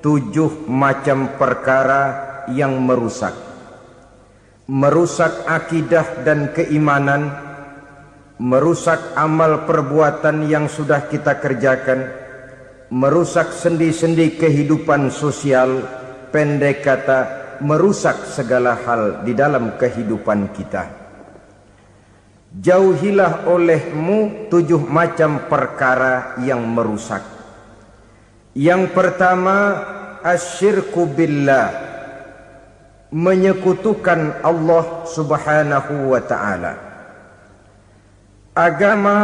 7 macam perkara yang merusak akidah dan keimanan, merusak amal perbuatan yang sudah kita kerjakan, merusak sendi-sendi kehidupan sosial, pendek kata merusak segala hal di dalam kehidupan kita. Jauhilah olehmu 7 macam perkara yang merusak. Yang pertama, asyirku billah, menyekutukan Allah subhanahu wa ta'ala. Agama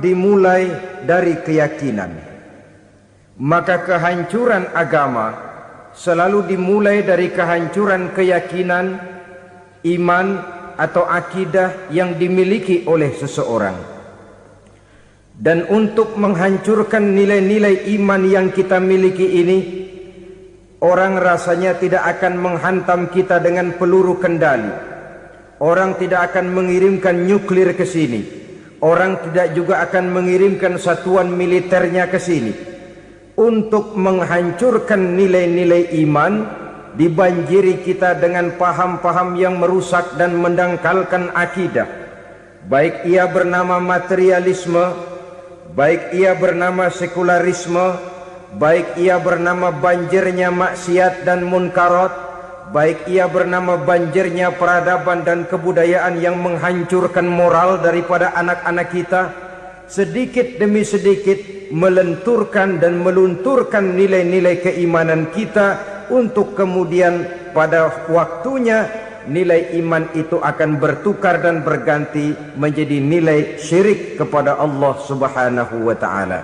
dimulai dari keyakinan, maka kehancuran agama selalu dimulai dari kehancuran keyakinan, iman atau akidah yang dimiliki oleh seseorang. Dan untuk menghancurkan nilai-nilai iman yang kita miliki ini, orang rasanya tidak akan menghantam kita dengan peluru kendali. Orang tidak akan mengirimkan nuklir ke sini. Orang tidak juga akan mengirimkan satuan militernya ke sini. Untuk menghancurkan nilai-nilai iman, dibanjiri kita dengan paham-paham yang merusak dan mendangkalkan akidah. Baik ia bernama materialisme, baik ia bernama sekularisme, baik ia bernama banjirnya maksiat dan munkarat, baik ia bernama banjirnya peradaban dan kebudayaan yang menghancurkan moral daripada anak-anak kita, sedikit demi sedikit melenturkan dan melunturkan nilai-nilai keimanan kita, untuk kemudian pada waktunya nilai iman itu akan bertukar dan berganti menjadi nilai syirik kepada Allah subhanahu wa ta'ala.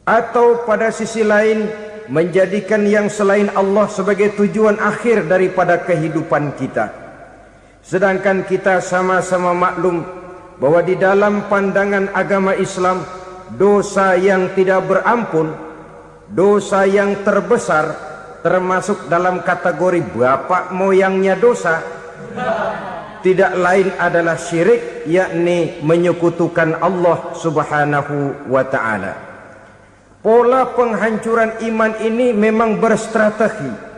Atau pada sisi lain, menjadikan yang selain Allah sebagai tujuan akhir daripada kehidupan kita. Sedangkan kita sama-sama maklum bahwa di dalam pandangan agama Islam, dosa yang tidak berampun, dosa yang terbesar, termasuk dalam kategori bapak moyangnya dosa, tidak lain adalah syirik, yakni menyekutukan Allah subhanahu wa ta'ala. Pola penghancuran iman ini memang berstrategi.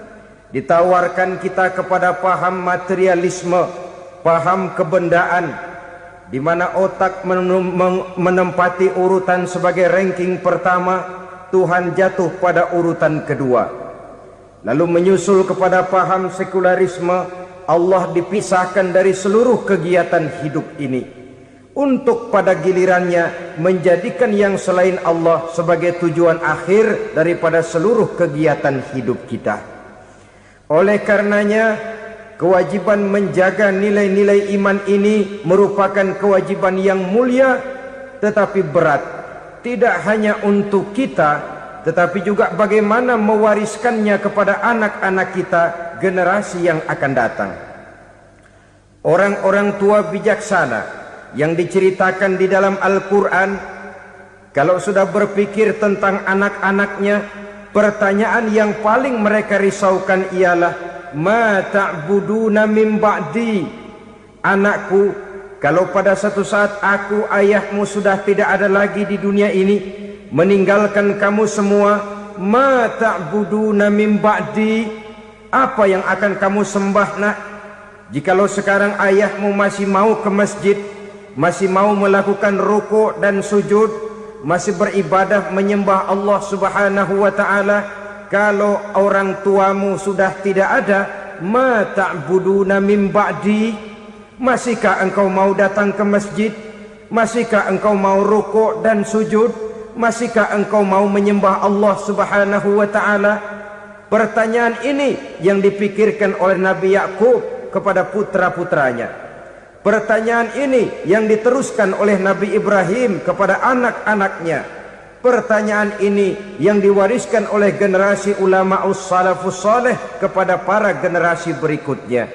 Ditawarkan kita kepada paham materialisme, paham kebendaan, di mana otak menempati urutan sebagai ranking pertama, Tuhan jatuh pada urutan kedua. Lalu menyusul kepada paham sekularisme, Allah dipisahkan dari seluruh kegiatan hidup ini, untuk pada gilirannya menjadikan yang selain Allah sebagai tujuan akhir daripada seluruh kegiatan hidup kita. Oleh karenanya, kewajiban menjaga nilai-nilai iman ini merupakan kewajiban yang mulia tetapi berat, tidak hanya untuk kita, tetapi juga bagaimana mewariskannya kepada anak-anak kita, generasi yang akan datang. Orang-orang tua bijaksana yang diceritakan di dalam Al-Quran, kalau sudah berpikir tentang anak-anaknya, pertanyaan yang paling mereka risaukan ialah, ma ta'buduna min ba'di. Anakku, kalau pada satu saat aku, ayahmu sudah tidak ada lagi di dunia ini, meninggalkan kamu semua, ma ta'buduna min ba'di, apa yang akan kamu sembah nak? Jikalau sekarang ayahmu masih mau ke masjid, masih mau melakukan rukuk dan sujud, masih beribadah menyembah Allah subhanahu wa ta'ala, kalau orang tuamu sudah tidak ada, ma ta'buduna min ba'di, masihkah engkau mau datang ke masjid? Masihkah engkau mau rukuk dan sujud? Masihkah engkau mau menyembah Allah subhanahu wa ta'ala? Pertanyaan ini yang dipikirkan oleh Nabi Yakub kepada putra-putranya. Pertanyaan ini yang diteruskan oleh Nabi Ibrahim kepada anak-anaknya. Pertanyaan ini yang diwariskan oleh generasi ulama'us salafus saleh kepada para generasi berikutnya.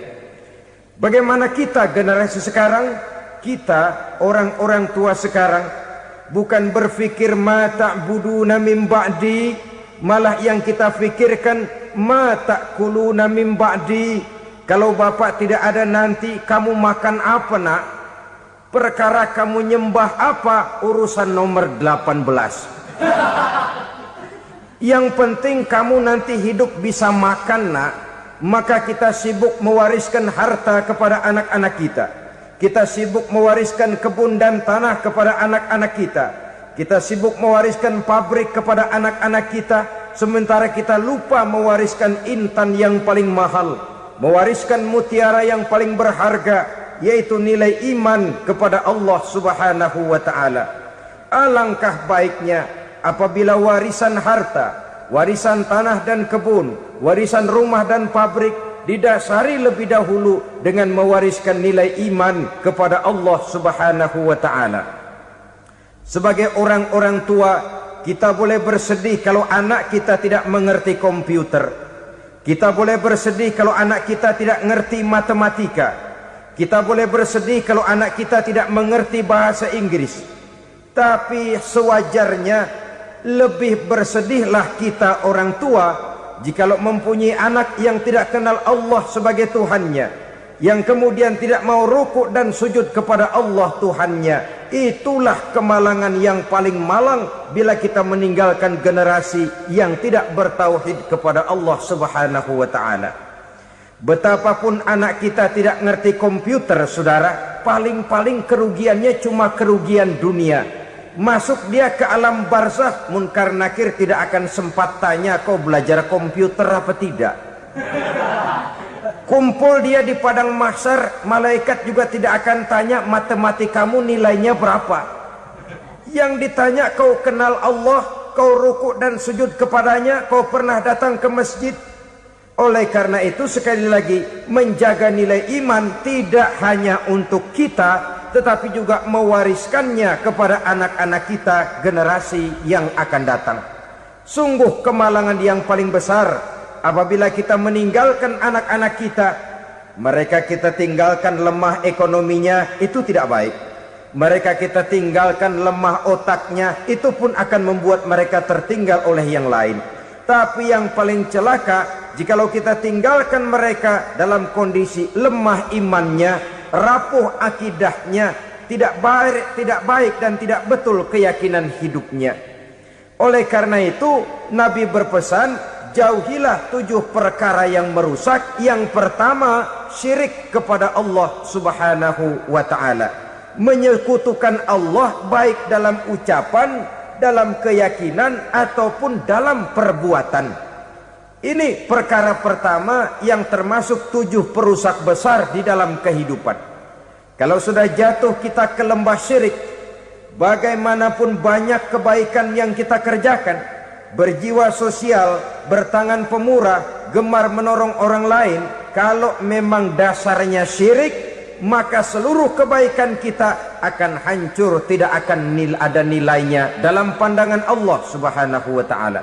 Bagaimana kita generasi sekarang? Kita orang-orang tua sekarang bukan berfikir ma ta'buduna min ba'di, malah yang kita fikirkan ma ta'kuluna min ba'di. Kalau bapak tidak ada nanti kamu makan apa nak? Perkara kamu nyembah apa urusan nomor 18. Yang penting kamu nanti hidup bisa makan, nak. Maka kita sibuk mewariskan harta kepada anak-anak kita. Kita sibuk mewariskan kebun dan tanah kepada anak-anak kita. Kita sibuk mewariskan pabrik kepada anak-anak kita. Sementara kita lupa mewariskan intan yang paling mahal, mewariskan mutiara yang paling berharga, yaitu nilai iman kepada Allah Subhanahu wa ta'ala. Alangkah baiknya apabila warisan harta, warisan tanah dan kebun, warisan rumah dan pabrik didasari lebih dahulu dengan mewariskan nilai iman kepada Allah Subhanahu wa ta'ala. Sebagai orang-orang tua, kita boleh bersedih kalau anak kita tidak mengerti komputer. Kita boleh bersedih kalau anak kita tidak mengerti matematika. Kita boleh bersedih kalau anak kita tidak mengerti bahasa Inggris. Tapi sewajarnya lebih bersedihlah kita orang tua jikalau mempunyai anak yang tidak kenal Allah sebagai Tuhannya, yang kemudian tidak mau rukuk dan sujud kepada Allah Tuhannya. Itulah kemalangan yang paling malang bila kita meninggalkan generasi yang tidak bertauhid kepada Allah Subhanahu wa ta'ala. Betapapun anak kita tidak ngerti komputer, saudara, paling-paling kerugiannya cuma kerugian dunia. Masuk dia ke alam barzakh, munkar nakir tidak akan sempat tanya kau belajar komputer apa tidak. Kumpul dia di padang mahsyar, malaikat juga tidak akan tanya matematikamu nilainya berapa. Yang ditanya kau kenal Allah, kau rukuk dan sujud kepadanya, kau pernah datang ke masjid. Oleh karena itu sekali lagi, menjaga nilai iman tidak hanya untuk kita, tetapi juga mewariskannya kepada anak-anak kita, generasi yang akan datang. Sungguh kemalangan yang paling besar apabila kita meninggalkan anak-anak kita. Mereka kita tinggalkan lemah ekonominya, itu tidak baik. Mereka kita tinggalkan lemah otaknya, itu pun akan membuat mereka tertinggal oleh yang lain. Tapi yang paling celaka jikalau kita tinggalkan mereka dalam kondisi lemah imannya, rapuh akidahnya, tidak baik dan tidak betul keyakinan hidupnya. Oleh karena itu Nabi berpesan, jauhilah 7 perkara yang merusak. Yang pertama, syirik kepada Allah Subhanahu wa ta'ala. Menyekutukan Allah baik dalam ucapan, dalam keyakinan ataupun dalam perbuatan. Ini perkara pertama yang termasuk 7 perusak besar di dalam kehidupan. Kalau sudah jatuh kita ke lembah syirik, bagaimanapun banyak kebaikan yang kita kerjakan, berjiwa sosial, bertangan pemurah, gemar menolong orang lain, kalau memang dasarnya syirik, maka seluruh kebaikan kita akan hancur, tidak akan ada nilainya dalam pandangan Allah Subhanahu wa ta'ala.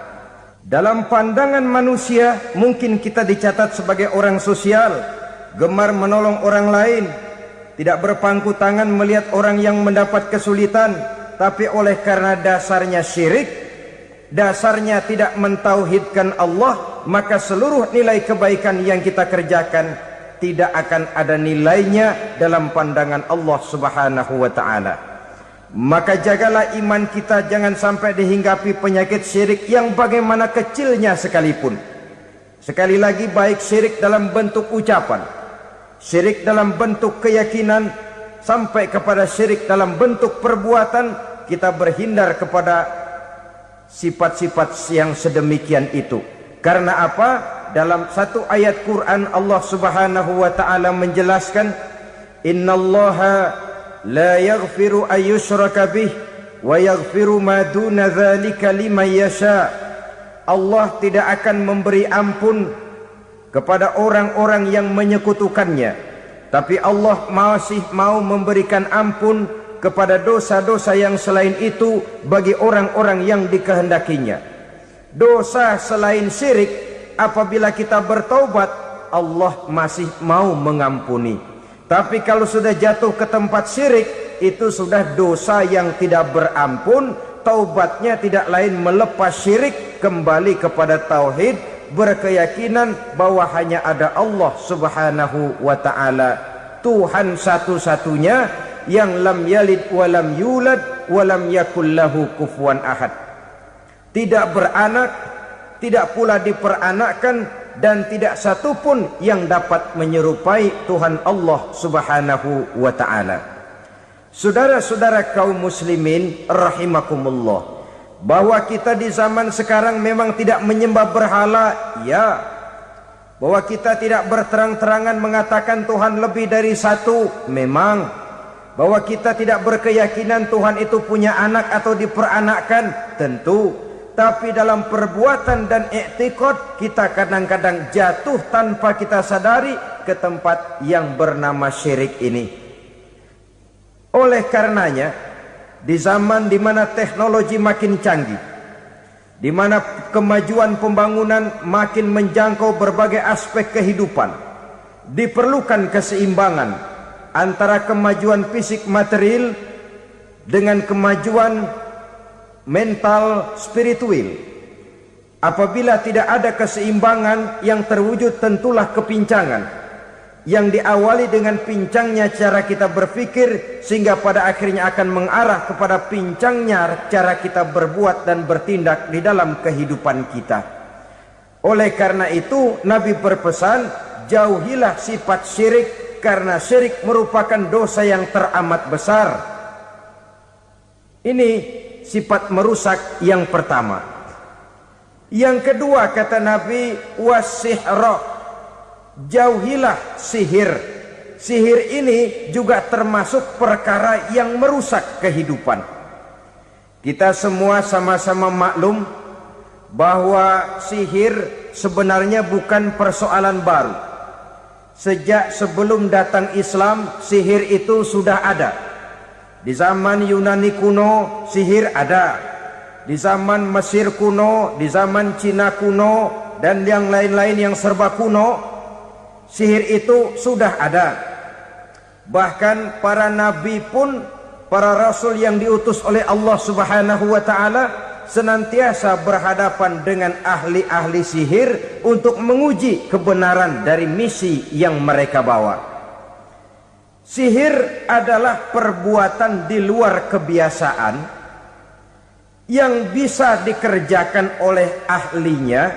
Dalam pandangan manusia mungkin kita dicatat sebagai orang sosial, gemar menolong orang lain, tidak berpangku tangan melihat orang yang mendapat kesulitan. Tapi oleh karena dasarnya syirik, dasarnya tidak mentauhidkan Allah, maka seluruh nilai kebaikan yang kita kerjakan tidak akan ada nilainya dalam pandangan Allah Subhanahu wa ta'ala. Maka jagalah iman kita jangan sampai dihinggapi penyakit syirik yang bagaimana kecilnya sekalipun. Sekali lagi, baik syirik dalam bentuk ucapan, syirik dalam bentuk keyakinan, sampai kepada syirik dalam bentuk perbuatan, kita berhindar kepada sifat-sifat yang sedemikian itu. Karena apa? Dalam satu ayat Quran Allah Subhanahu wa ta'ala menjelaskan, innallaha la yaghfiru ayyushraka bih wa yaghfiru ma duna dzalika liman yasha. Allah tidak akan memberi ampun kepada orang-orang yang menyekutukannya, tapi Allah masih mau memberikan ampun kepada dosa-dosa yang selain itu bagi orang-orang yang dikehendakinya. Dosa selain syirik, apabila kita bertaubat, Allah masih mau mengampuni. Tapi kalau sudah jatuh ke tempat syirik, itu sudah dosa yang tidak berampun. Taubatnya tidak lain melepas syirik, kembali kepada tauhid, berkeyakinan bahwa hanya ada Allah Subhanahu wa ta'ala, Tuhan satu-satunya, yang lam yalid walam yulad walam yakul lahu kufuwan ahad. Tidak beranak, tidak pula diperanakkan, dan tidak satu pun yang dapat menyerupai Tuhan Allah Subhanahu wa ta'ala. Saudara-saudara kaum muslimin rahimakumullah, bahwa kita di zaman sekarang memang tidak menyembah berhala, ya. Bahwa kita tidak berterang-terangan mengatakan Tuhan lebih dari satu, memang. Bahwa kita tidak berkeyakinan Tuhan itu punya anak atau diperanakkan, tentu. Tapi dalam perbuatan dan i'tiqad kita kadang-kadang jatuh tanpa kita sadari ke tempat yang bernama syirik ini. Oleh karenanya, di zaman di mana teknologi makin canggih, di mana kemajuan pembangunan makin menjangkau berbagai aspek kehidupan, diperlukan keseimbangan antara kemajuan fisik material dengan kemajuan mental spiritual. Apabila tidak ada keseimbangan, yang terwujud tentulah kepincangan, yang diawali dengan pincangnya cara kita berpikir, sehingga pada akhirnya akan mengarah kepada pincangnya cara kita berbuat dan bertindak di dalam kehidupan kita. Oleh karena itu Nabi berpesan, jauhilah sifat syirik, karena syirik merupakan dosa yang teramat besar. Ini sifat merusak yang pertama. Yang kedua, kata Nabi, wasihra, jauhilah sihir. Sihir ini juga termasuk perkara yang merusak kehidupan. Kita semua sama-sama maklum bahwa sihir sebenarnya bukan persoalan baru. Sejak sebelum datang Islam, sihir itu sudah ada. Di zaman Yunani kuno sihir ada, di zaman Mesir kuno, di zaman Cina kuno, dan yang lain-lain yang serba kuno, sihir itu sudah ada. Bahkan para nabi pun, para rasul yang diutus oleh Allah Subhanahu wa ta'ala, senantiasa berhadapan dengan ahli-ahli sihir untuk menguji kebenaran dari misi yang mereka bawa. Sihir adalah perbuatan di luar kebiasaan yang bisa dikerjakan oleh ahlinya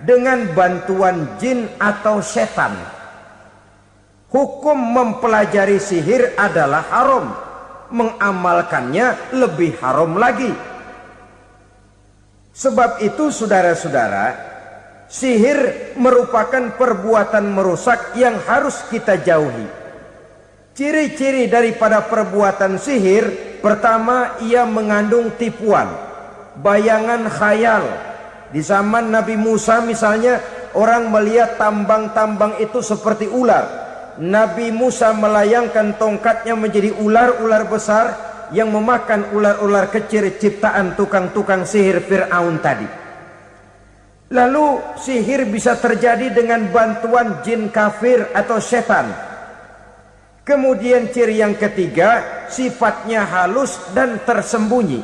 dengan bantuan jin atau setan. Hukum mempelajari sihir adalah haram, mengamalkannya lebih haram lagi. Sebab itu saudara-saudara, sihir merupakan perbuatan merusak yang harus kita jauhi. Ciri-ciri daripada perbuatan sihir, pertama, ia mengandung tipuan, bayangan khayal. Di zaman Nabi Musa misalnya, orang melihat tambang-tambang itu seperti ular. Nabi Musa melayangkan tongkatnya menjadi ular-ular besar yang memakan ular-ular kecil ciptaan tukang-tukang sihir Fir'aun tadi. Lalu sihir bisa terjadi dengan bantuan jin kafir atau setan. Kemudian ciri yang ketiga, sifatnya halus dan tersembunyi.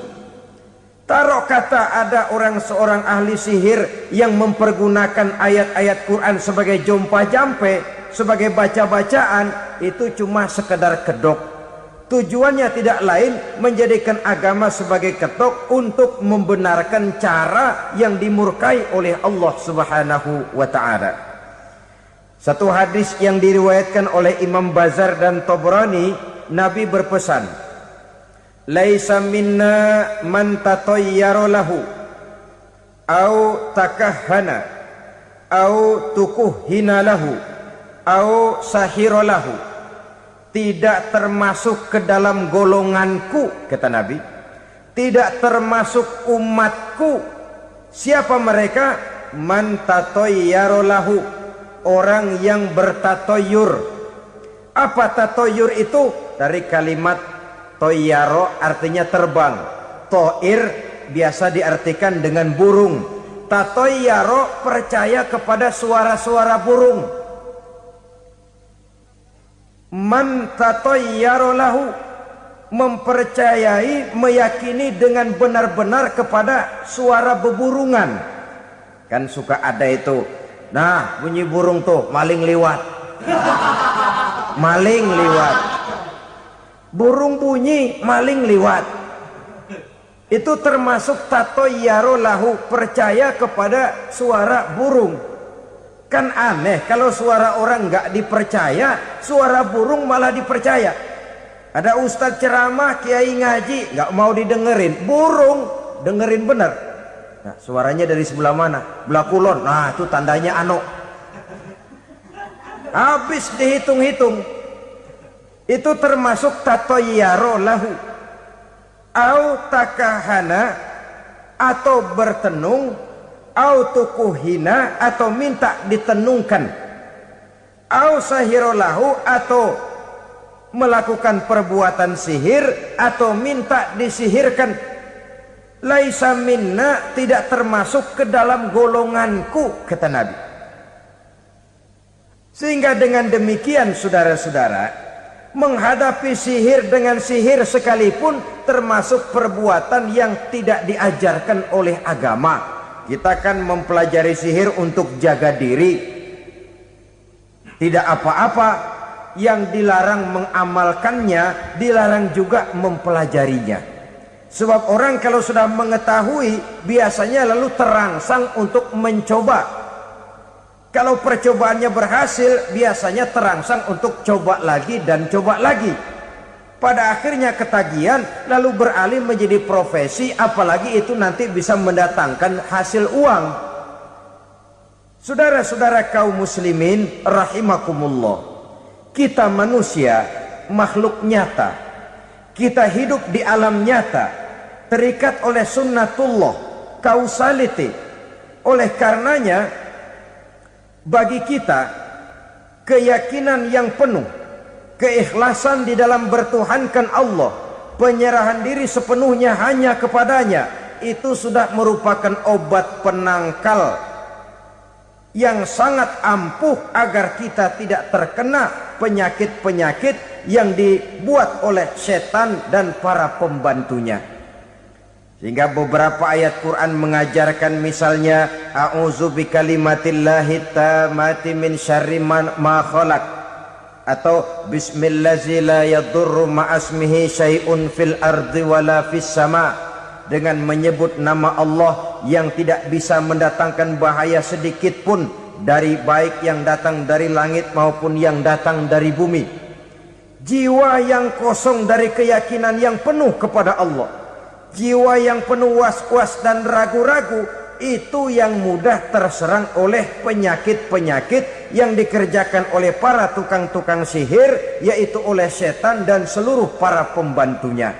Taruh kata ada seorang ahli sihir yang mempergunakan ayat-ayat Quran sebagai jompa-jampe, sebagai baca-bacaan, itu cuma sekedar kedok. Tujuannya tidak lain menjadikan agama sebagai ketok untuk membenarkan cara yang dimurkai oleh Allah Subhanahu wa ta'ala. Satu hadis yang diriwayatkan oleh Imam Bazar dan Tabrani, Nabi berpesan, laisa minna man tatayyara lahu au takahhana au tukuhhina lahu au sahira lahu. Tidak termasuk ke dalam golonganku, kata Nabi. Tidak termasuk umatku. Siapa mereka? Man tatayyara lahu, orang yang bertatoyur. Apa tatoyur itu? Dari kalimat toyaro, artinya terbang. Toir biasa diartikan dengan burung. Tatoyaro percaya kepada suara-suara burung. Man tatoyaro lahu, mempercayai, meyakini dengan benar-benar kepada suara beburungan. Kan suka ada itu, nah bunyi burung tuh, maling liwat. Maling liwat. Burung bunyi, maling liwat. Itu termasuk tatoyyaro lahu, percaya kepada suara burung. Kan aneh kalau suara orang nggak dipercaya, suara burung malah dipercaya. Ada ustadz ceramah, kiai ngaji, nggak mau didengerin, burung dengerin bener. Nah, suaranya dari sebelah mana? Belah kulon. Nah, itu tandanya ano. Habis dihitung-hitung. Itu termasuk tatoyyaro lahu. Au takahana, atau bertenung, au tukuhina, atau minta ditenungkan, au sahirolahu, atau melakukan perbuatan sihir, atau minta disihirkan. Laisa minna, tidak termasuk ke dalam golonganku, kata Nabi. Sehingga dengan demikian saudara-saudara, menghadapi sihir dengan sihir sekalipun termasuk perbuatan yang tidak diajarkan oleh agama. Kita kan mempelajari sihir untuk jaga diri, tidak apa-apa. Yang dilarang mengamalkannya, dilarang juga mempelajarinya. Sebab orang kalau sudah mengetahui, biasanya lalu terangsang untuk mencoba. Kalau percobaannya berhasil, biasanya terangsang untuk coba lagi dan coba lagi. Pada akhirnya ketagihan, lalu beralih menjadi profesi, apalagi itu nanti bisa mendatangkan hasil uang. Saudara-saudara kaum muslimin rahimakumullah, kita manusia makhluk nyata. Kita hidup di alam nyata, terikat oleh sunnatullah, causality. Oleh karenanya, bagi kita keyakinan yang penuh, keikhlasan di dalam bertuhankan Allah, penyerahan diri sepenuhnya hanya kepadanya, itu sudah merupakan obat penangkal yang sangat ampuh agar kita tidak terkena penyakit-penyakit yang dibuat oleh setan dan para pembantunya. Sehingga beberapa ayat Quran mengajarkan, misalnya a'udzu bikalimatillahi tammati min syarri ma khalaq, atau bismillazi la yadurru ma'asmihi syai'un fil ardi wala fis sama, dengan menyebut nama Allah yang tidak bisa mendatangkan bahaya sedikit pun, dari baik yang datang dari langit maupun yang datang dari bumi. Jiwa yang kosong dari keyakinan yang penuh kepada Allah, jiwa yang penuh was-was dan ragu-ragu, itu yang mudah terserang oleh penyakit-penyakit yang dikerjakan oleh para tukang-tukang sihir, yaitu oleh setan dan seluruh para pembantunya.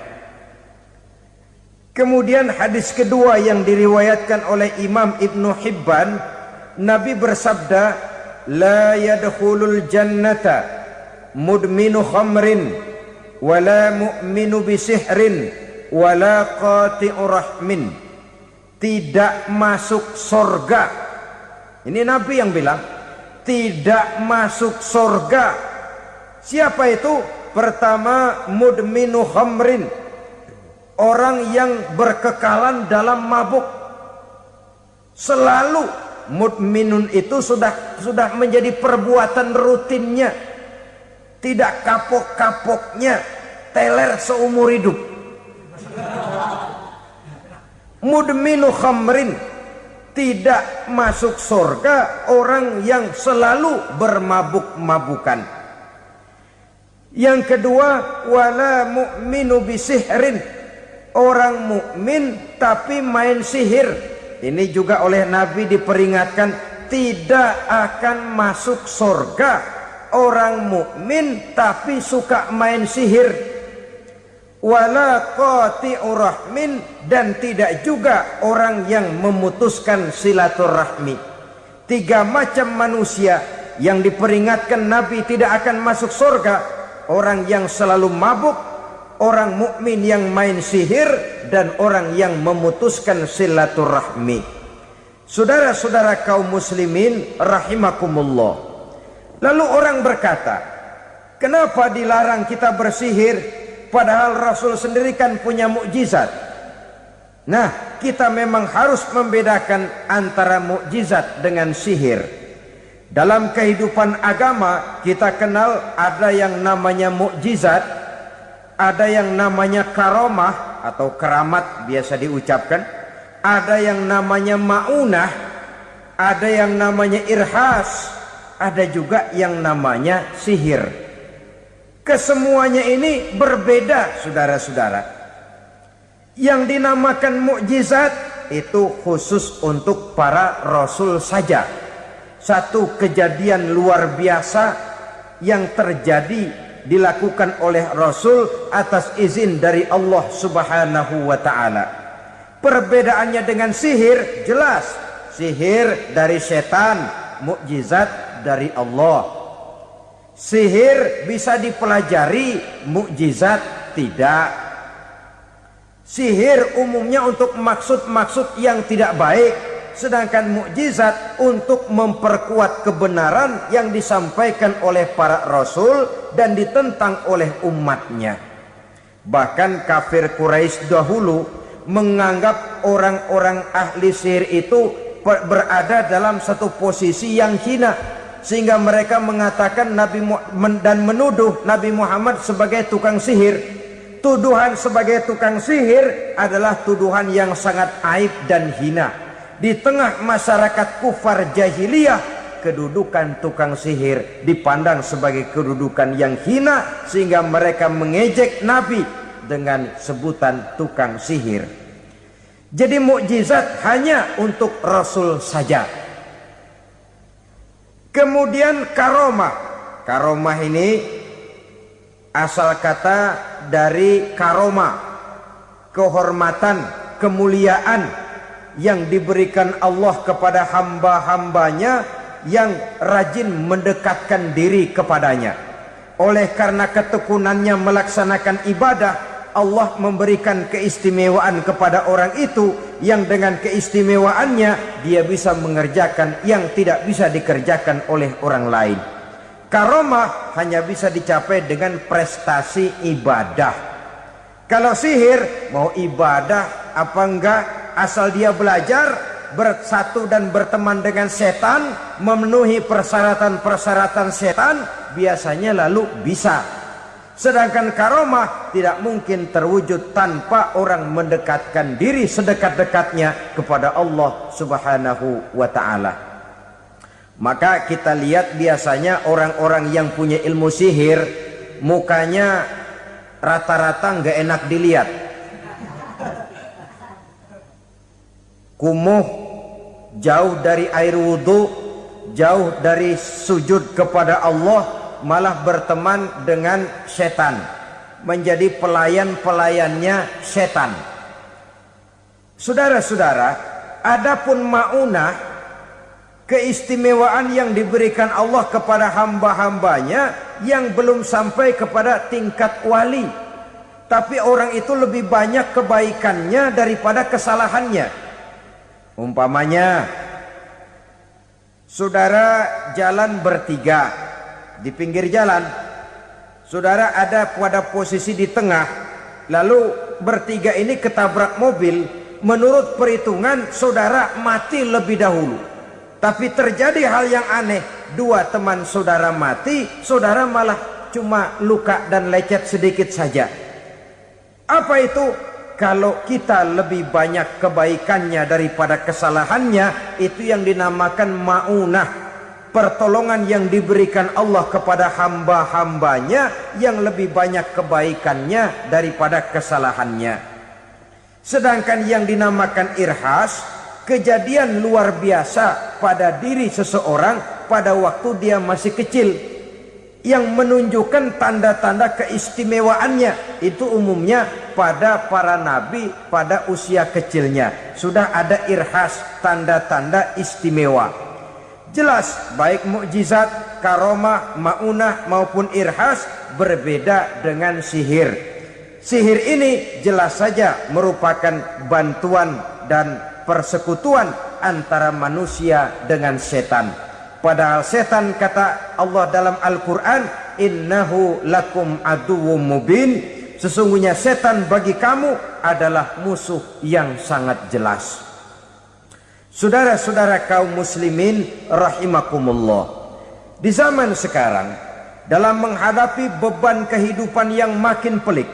Kemudian hadis kedua yang diriwayatkan oleh Imam Ibnu Hibban, Nabi bersabda, la yadkhulul jannata mudminu khamrin wala mu'minu bisihrin wala qati'ur rahmin. Tidak masuk surga. Ini Nabi yang bilang, tidak masuk surga. Siapa itu? Pertama, mudminu khamrin, orang yang berkekalan dalam mabuk. Selalu mudminun itu sudah menjadi perbuatan rutinnya, tidak kapok-kapoknya, teler seumur hidup. Mudminu khamrin, tidak masuk surga orang yang selalu bermabuk-mabukan. Yang kedua, wala mu'minu bisihrin, orang mukmin tapi main sihir. Ini juga oleh Nabi diperingatkan, tidak akan masuk surga orang mukmin tapi suka main sihir. Wala qati'ur rahmin, dan tidak juga orang yang memutuskan silaturahmi. Tiga macam manusia yang diperingatkan Nabi tidak akan masuk surga: orang yang selalu mabuk, orang mukmin yang main sihir, dan orang yang memutuskan silaturahmi. Saudara-saudara kaum muslimin rahimakumullah. Lalu orang berkata, kenapa dilarang kita bersihir? Padahal Rasul sendiri kan punya mukjizat. Nah, kita memang harus membedakan antara mukjizat dengan sihir. Dalam kehidupan agama kita kenal ada yang namanya mukjizat, ada yang namanya karamah, atau keramat biasa diucapkan, ada yang namanya maunah, ada yang namanya irhas, ada juga yang namanya sihir. Kesemuanya ini berbeda, saudara-saudara. Yang dinamakan mukjizat itu khusus untuk para rasul saja. Satu kejadian luar biasa yang terjadi dilakukan oleh Rasul atas izin dari Allah Subhanahu wa ta'ala. Perbedaannya dengan sihir jelas. Sihir dari setan, mukjizat dari Allah. Sihir bisa dipelajari, mukjizat tidak. Sihir umumnya untuk maksud-maksud yang tidak baik, sedangkan mukjizat untuk memperkuat kebenaran yang disampaikan oleh para rasul dan ditentang oleh umatnya. Bahkan kafir Quraisy dahulu menganggap orang-orang ahli sihir itu berada dalam satu posisi yang hina, sehingga mereka mengatakan dan menuduh Nabi Muhammad sebagai tukang sihir. Tuduhan sebagai tukang sihir adalah tuduhan yang sangat aib dan hina. Di tengah masyarakat kufar jahiliyah, kedudukan tukang sihir dipandang sebagai kedudukan yang hina, sehingga mereka mengejek Nabi dengan sebutan tukang sihir. Jadi mukjizat hanya untuk Rasul saja. Kemudian karomah. Karomah ini asal kata dari karomah, kehormatan, kemuliaan yang diberikan Allah kepada hamba-hambanya yang rajin mendekatkan diri kepadanya. Oleh karena ketekunannya melaksanakan ibadah, Allah memberikan keistimewaan kepada orang itu, yang dengan keistimewaannya dia bisa mengerjakan yang tidak bisa dikerjakan oleh orang lain. Karomah hanya bisa dicapai dengan prestasi ibadah. Kalau sihir, mau ibadah apa enggak, asal dia belajar, bersatu dan berteman dengan setan, memenuhi persyaratan-persyaratan setan, biasanya lalu bisa. Sedangkan karomah tidak mungkin terwujud tanpa orang mendekatkan diri sedekat-dekatnya kepada Allah Subhanahu wa ta'ala. Maka kita lihat biasanya orang-orang yang punya ilmu sihir, mukanya rata-rata nggak enak dilihat. Kumuh, jauh dari air wudhu, jauh dari sujud kepada Allah, malah berteman dengan setan, menjadi pelayan-pelayannya setan. Saudara-saudara, adapun maunah, keistimewaan yang diberikan Allah kepada hamba-hambanya yang belum sampai kepada tingkat wali, tapi orang itu lebih banyak kebaikannya daripada kesalahannya. Umpamanya, saudara jalan bertiga di pinggir jalan, saudara ada pada posisi di tengah, lalu bertiga ini ketabrak mobil. Menurut perhitungan saudara mati lebih dahulu, tapi terjadi hal yang aneh, dua teman saudara mati, saudara malah cuma luka dan lecet sedikit saja. Apa itu? Kalau kita lebih banyak kebaikannya daripada kesalahannya, itu yang dinamakan maunah, pertolongan yang diberikan Allah kepada hamba-hambanya yang lebih banyak kebaikannya daripada kesalahannya. Sedangkan yang dinamakan irhas, kejadian luar biasa pada diri seseorang pada waktu dia masih kecil, yang menunjukkan tanda-tanda keistimewaannya. Itu umumnya pada para nabi pada usia kecilnya sudah ada irhas, tanda-tanda istimewa. Jelas baik mukjizat, karomah, maunah maupun irhas berbeda dengan sihir. Sihir ini jelas saja merupakan bantuan dan persekutuan antara manusia dengan setan. Padahal setan, kata Allah dalam Al-Quran, innahu lakum aduwwum mubin, sesungguhnya setan bagi kamu adalah musuh yang sangat jelas. Saudara-saudara kaum muslimin rahimakumullah, di zaman sekarang dalam menghadapi beban kehidupan yang makin pelik,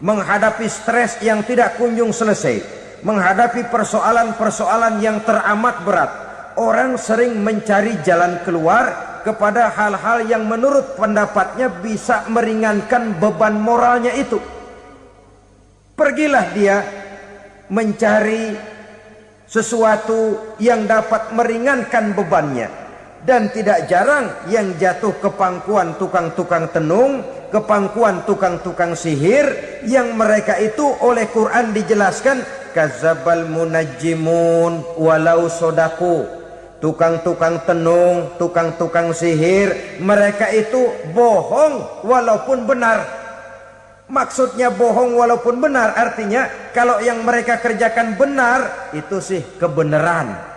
menghadapi stres yang tidak kunjung selesai, menghadapi persoalan-persoalan yang teramat berat, orang sering mencari jalan keluar kepada hal-hal yang menurut pendapatnya bisa meringankan beban moralnya itu. Pergilah dia mencari sesuatu yang dapat meringankan bebannya. Dan tidak jarang yang jatuh ke pangkuan tukang-tukang tenung, ke pangkuan tukang-tukang sihir, yang mereka itu oleh Quran dijelaskan kadzabal munajjimun walau sodaku. Tukang-tukang tenung, tukang-tukang sihir, mereka itu bohong walaupun benar. Maksudnya bohong walaupun benar artinya kalau yang mereka kerjakan benar itu sih kebenaran.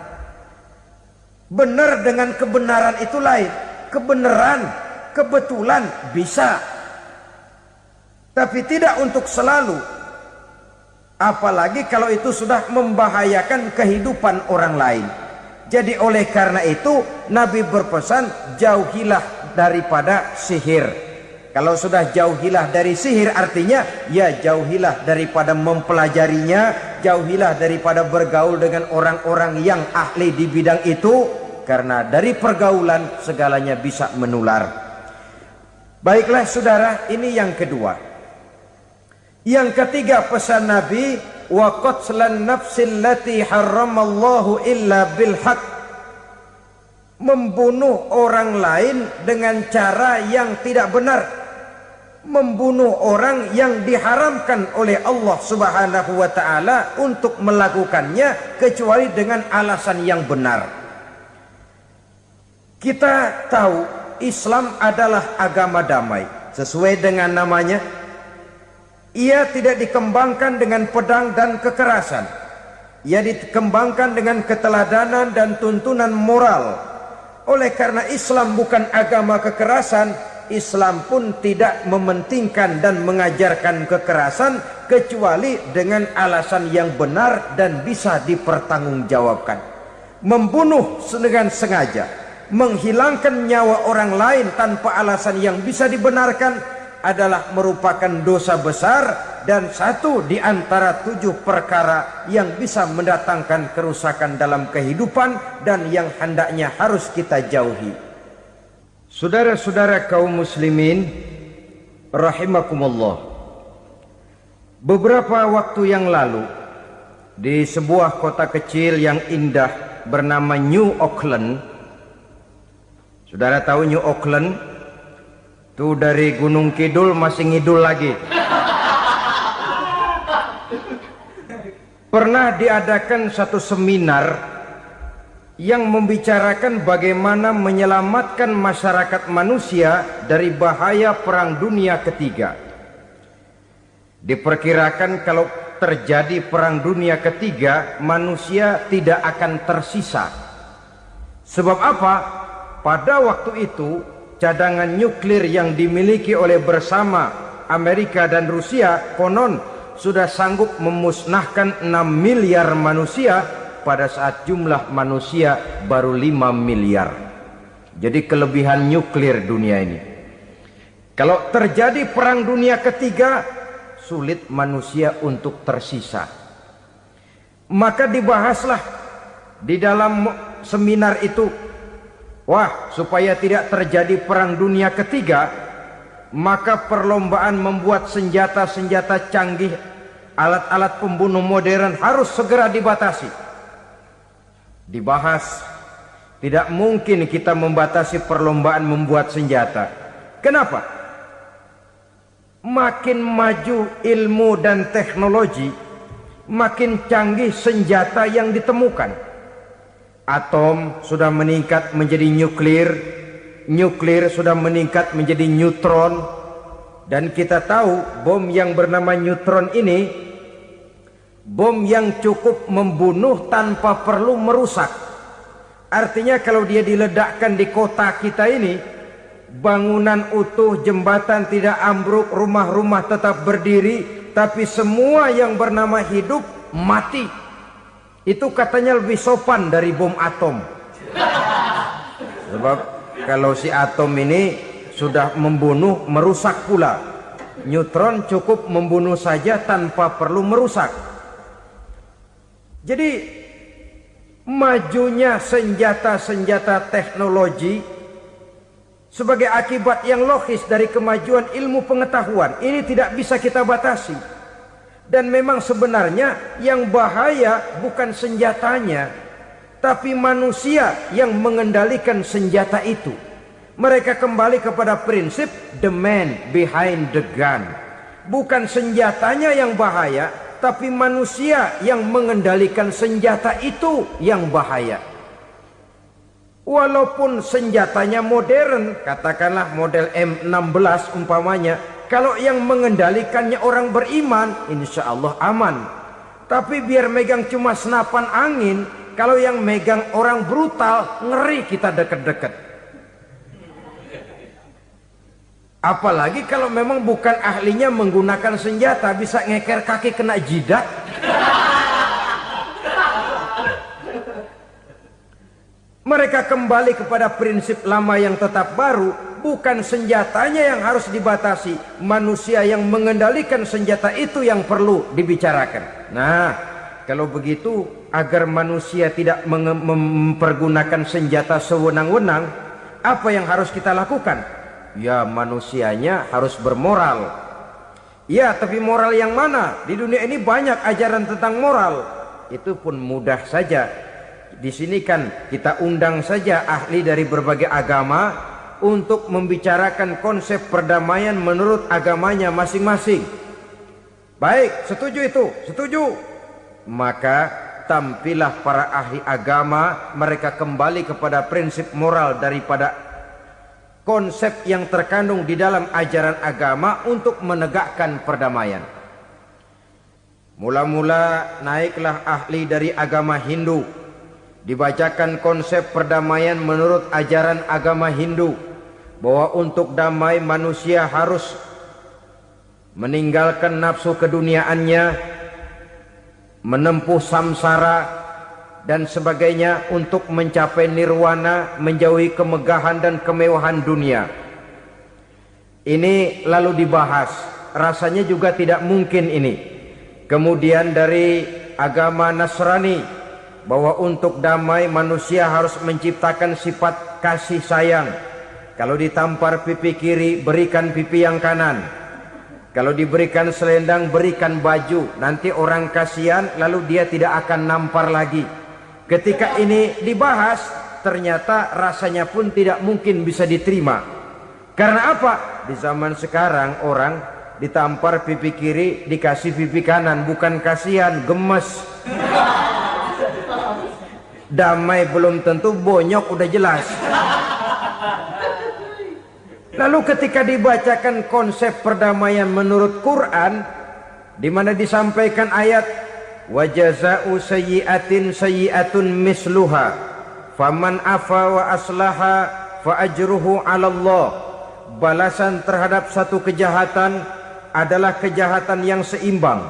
Benar dengan kebenaran itu lain. Kebenaran, kebetulan bisa, tapi tidak untuk selalu. Apalagi kalau itu sudah membahayakan kehidupan orang lain. Jadi oleh karena itu Nabi berpesan jauhilah daripada sihir. Kalau sudah jauhilah dari sihir artinya ya jauhilah daripada mempelajarinya, jauhilah daripada bergaul dengan orang-orang yang ahli di bidang itu, karena dari pergaulan segalanya bisa menular. Baiklah saudara, ini yang kedua. Yang ketiga pesan Nabi, wa qatlan nafsil lati harramallahu illa bil haq. Membunuh orang lain dengan cara yang tidak benar. Membunuh orang yang diharamkan oleh Allah Subhanahu wa taala untuk melakukannya kecuali dengan alasan yang benar. Kita tahu Islam adalah agama damai. Sesuai dengan namanya, ia tidak dikembangkan dengan pedang dan kekerasan. Ia dikembangkan dengan keteladanan dan tuntunan moral. Oleh karena Islam bukan agama kekerasan, Islam pun tidak mementingkan dan mengajarkan kekerasan kecuali dengan alasan yang benar dan bisa dipertanggungjawabkan. Membunuh dengan sengaja, menghilangkan nyawa orang lain tanpa alasan yang bisa dibenarkan adalah merupakan dosa besar dan satu di antara 7 perkara yang bisa mendatangkan kerusakan dalam kehidupan dan yang hendaknya harus kita jauhi. Saudara-saudara kaum muslimin rahimakumullah, beberapa waktu yang lalu di sebuah kota kecil yang indah bernama New Auckland. Saudara tahu New Auckland? Itu dari Gunung Kidul masih ngidul lagi. Pernah diadakan satu seminar yang membicarakan bagaimana menyelamatkan masyarakat manusia dari bahaya Perang Dunia Ketiga. Diperkirakan kalau terjadi Perang Dunia Ketiga, manusia tidak akan tersisa. Sebab apa? Pada waktu itu cadangan nuklir yang dimiliki oleh bersama Amerika dan Rusia konon sudah sanggup memusnahkan 6 miliar manusia pada saat jumlah manusia baru 5 miliar. Jadi kelebihan nuklir dunia ini. Kalau terjadi Perang Dunia Ketiga, sulit manusia untuk tersisa. Maka dibahaslah di dalam seminar itu, wah, supaya tidak terjadi Perang Dunia Ketiga, maka perlombaan membuat senjata-senjata canggih, alat-alat pembunuh modern harus segera dibatasi. Dibahas, tidak mungkin kita membatasi perlombaan membuat senjata. Kenapa? Makin maju ilmu dan teknologi, makin canggih senjata yang ditemukan. Atom sudah meningkat menjadi nuklir, nuklir sudah meningkat menjadi neutron, dan kita tahu bom yang bernama neutron ini bom yang cukup membunuh tanpa perlu merusak. Artinya kalau dia diledakkan di kota kita ini, bangunan utuh, jembatan tidak ambruk, rumah-rumah tetap berdiri, tapi semua yang bernama hidup mati. Itu katanya lebih sopan dari bom atom. Sebab kalau si atom ini sudah membunuh, merusak pula. Neutron cukup membunuh saja tanpa perlu merusak. Jadi majunya senjata-senjata teknologi sebagai akibat yang logis dari kemajuan ilmu pengetahuan ini tidak bisa kita batasi. Dan memang sebenarnya yang bahaya bukan senjatanya, tapi manusia yang mengendalikan senjata itu. Mereka kembali kepada prinsip the man behind the gun. Bukan senjatanya yang bahaya, tapi manusia yang mengendalikan senjata itu yang bahaya. Walaupun senjatanya modern, katakanlah model M16 umpamanya, kalau yang mengendalikannya orang beriman, insya Allah aman. Tapi biar megang cuma senapan angin, kalau yang megang orang brutal, ngeri kita deket-deket. Apalagi kalau memang bukan ahlinya menggunakan senjata, bisa ngeker kaki kena jidat. Mereka kembali kepada prinsip lama yang tetap baru. Bukan senjatanya yang harus dibatasi, manusia yang mengendalikan senjata itu yang perlu dibicarakan. Nah, kalau begitu, agar manusia tidak mempergunakan senjata sewenang-wenang, apa yang harus kita lakukan? Ya, manusianya harus bermoral. Ya, tapi moral yang mana? Di dunia ini banyak ajaran tentang moral. Itu pun mudah saja. Di sini kan kita undang saja ahli dari berbagai agama untuk membicarakan konsep perdamaian menurut agamanya masing-masing. Baik, setuju itu? Setuju. Maka tampillah para ahli agama, mereka kembali kepada prinsip moral daripada konsep yang terkandung di dalam ajaran agama untuk menegakkan perdamaian. Mula-mula naiklah ahli dari agama Hindu, dibacakan konsep perdamaian menurut ajaran agama Hindu, bahwa untuk damai manusia harus meninggalkan nafsu keduniaannya, menempuh samsara dan sebagainya untuk mencapai nirwana, menjauhi kemegahan dan kemewahan dunia. Ini lalu dibahas, rasanya juga tidak mungkin ini. Kemudian dari agama Nasrani, bahwa untuk damai manusia harus menciptakan sifat kasih sayang. Kalau ditampar pipi kiri, berikan pipi yang kanan. Kalau diberikan selendang, berikan baju. Nanti orang kasihan, lalu dia tidak akan nampar lagi. Ketika ini dibahas, ternyata rasanya pun tidak mungkin bisa diterima. Karena apa? Di zaman sekarang orang ditampar pipi kiri, dikasih pipi kanan, bukan kasihan, gemes. Damai belum tentu, bonyok udah jelas. Lalu ketika dibacakan konsep perdamaian menurut Quran, di mana disampaikan ayat wa jazaa'u sayyi'atin sayyi'atun misluha faman afa wa aslaha fa ajruhu 'ala Allah. Balasan terhadap satu kejahatan adalah kejahatan yang seimbang,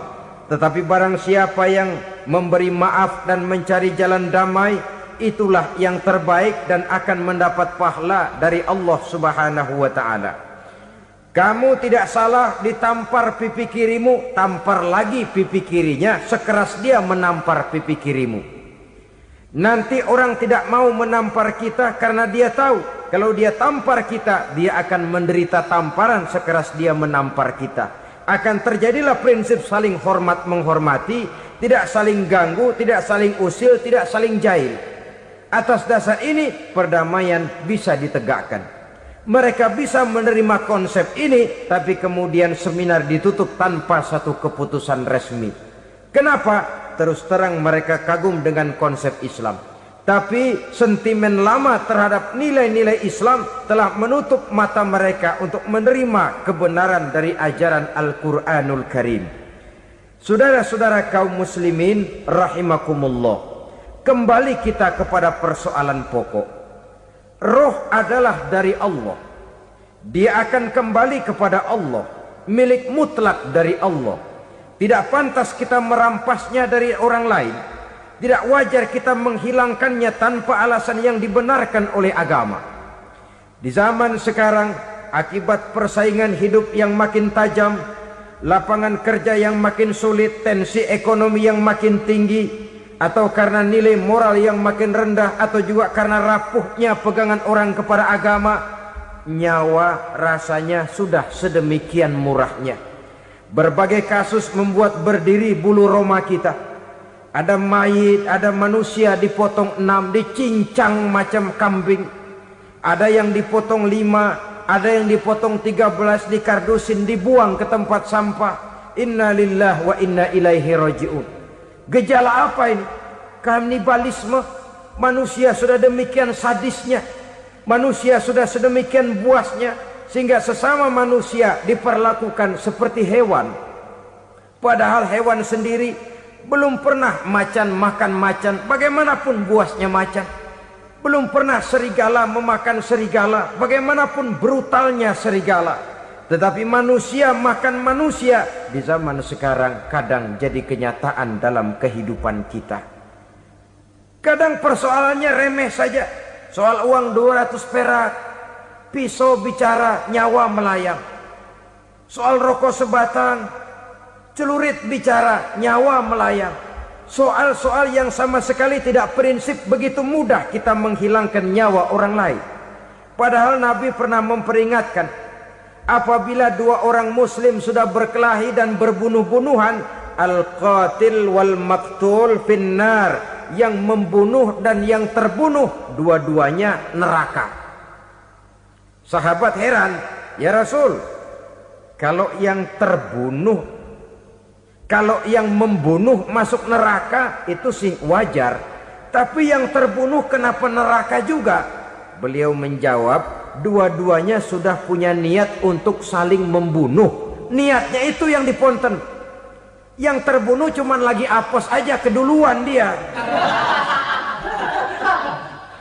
tetapi barang siapa yang memberi maaf dan mencari jalan damai, itulah yang terbaik dan akan mendapat pahala dari Allah Subhanahu wa taala. Kamu tidak salah ditampar pipi kirimu, tampar lagi pipi kirinya sekeras dia menampar pipi kirimu. Nanti orang tidak mau menampar kita karena dia tahu kalau dia tampar kita, dia akan menderita tamparan sekeras dia menampar kita. Akan terjadilah prinsip saling hormat menghormati, tidak saling ganggu, tidak saling usil, tidak saling jahil. Atas dasar ini perdamaian bisa ditegakkan. Mereka bisa menerima konsep ini, tapi kemudian seminar ditutup tanpa satu keputusan resmi. Kenapa? Terus terang mereka kagum dengan konsep Islam, tapi sentimen lama terhadap nilai-nilai Islam telah menutup mata mereka untuk menerima kebenaran dari ajaran Al-Quranul Karim. Saudara-saudara kaum muslimin rahimakumullah, kembali kita kepada persoalan pokok. Roh adalah dari Allah. Dia akan kembali kepada Allah, milik mutlak dari Allah. Tidak pantas kita merampasnya dari orang lain. Tidak wajar kita menghilangkannya tanpa alasan yang dibenarkan oleh agama. Di zaman sekarang akibat persaingan hidup yang makin tajam, lapangan kerja yang makin sulit, tensi ekonomi yang makin tinggi, atau karena nilai moral yang makin rendah, atau juga karena rapuhnya pegangan orang kepada agama, nyawa rasanya sudah sedemikian murahnya. Berbagai kasus membuat berdiri bulu roma kita. Ada mayit, ada manusia dipotong 6, dicincang macam kambing. Ada yang dipotong 5, ada yang dipotong 13, dikardusin, dibuang ke tempat sampah. Inna lillahi wa inna ilaihi raji'un. Gejala apa ini? Kanibalisme. Manusia sudah demikian sadisnya, manusia sudah sedemikian buasnya, sehingga sesama manusia diperlakukan seperti hewan. Padahal hewan sendiri belum pernah macan makan macan, bagaimanapun buasnya macan. Belum pernah serigala memakan serigala, bagaimanapun brutalnya serigala. Tetapi manusia makan manusia di zaman sekarang kadang jadi kenyataan dalam kehidupan kita. Kadang persoalannya remeh saja. Soal uang 200 perak, pisau bicara, nyawa melayang. Soal rokok sebatang, celurit bicara, nyawa melayang. Soal-soal yang sama sekali tidak prinsip, begitu mudah kita menghilangkan nyawa orang lain. Padahal Nabi pernah memperingatkan, apabila dua orang muslim sudah berkelahi dan berbunuh-bunuhan, al-qatil wal maktul finnar, yang membunuh dan yang terbunuh dua-duanya neraka. Sahabat heran, ya Rasul, kalau yang terbunuh, kalau yang membunuh masuk neraka itu sih wajar, tapi yang terbunuh kenapa neraka juga? Beliau menjawab, dua-duanya sudah punya niat untuk saling membunuh. Niatnya itu yang diponten. Yang terbunuh cuman lagi apes aja, keduluan dia.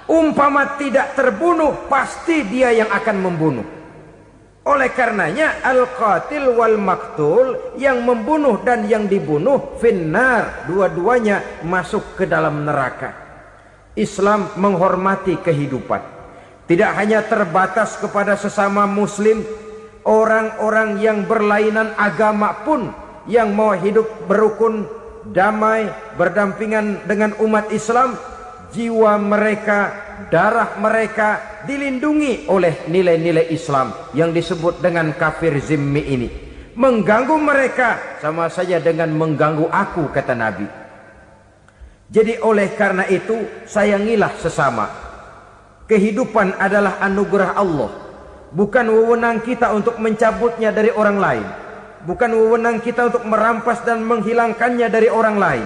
Umpama tidak terbunuh, pasti dia yang akan membunuh. Oleh karenanya al-qatil wal maktul, yang membunuh dan yang dibunuh finnar, dua-duanya masuk ke dalam neraka. Islam menghormati kehidupan, tidak hanya terbatas kepada sesama muslim. Orang-orang yang berlainan agama pun yang mau hidup berukun, damai, berdampingan dengan umat Islam, jiwa mereka, darah mereka dilindungi oleh nilai-nilai Islam yang disebut dengan kafir zimmi ini. Mengganggu mereka sama saja dengan mengganggu aku, kata Nabi. Jadi oleh karena itu, sayangilah sesama. Kehidupan adalah anugerah Allah, bukan wewenang kita untuk mencabutnya dari orang lain, bukan wewenang kita untuk merampas dan menghilangkannya dari orang lain.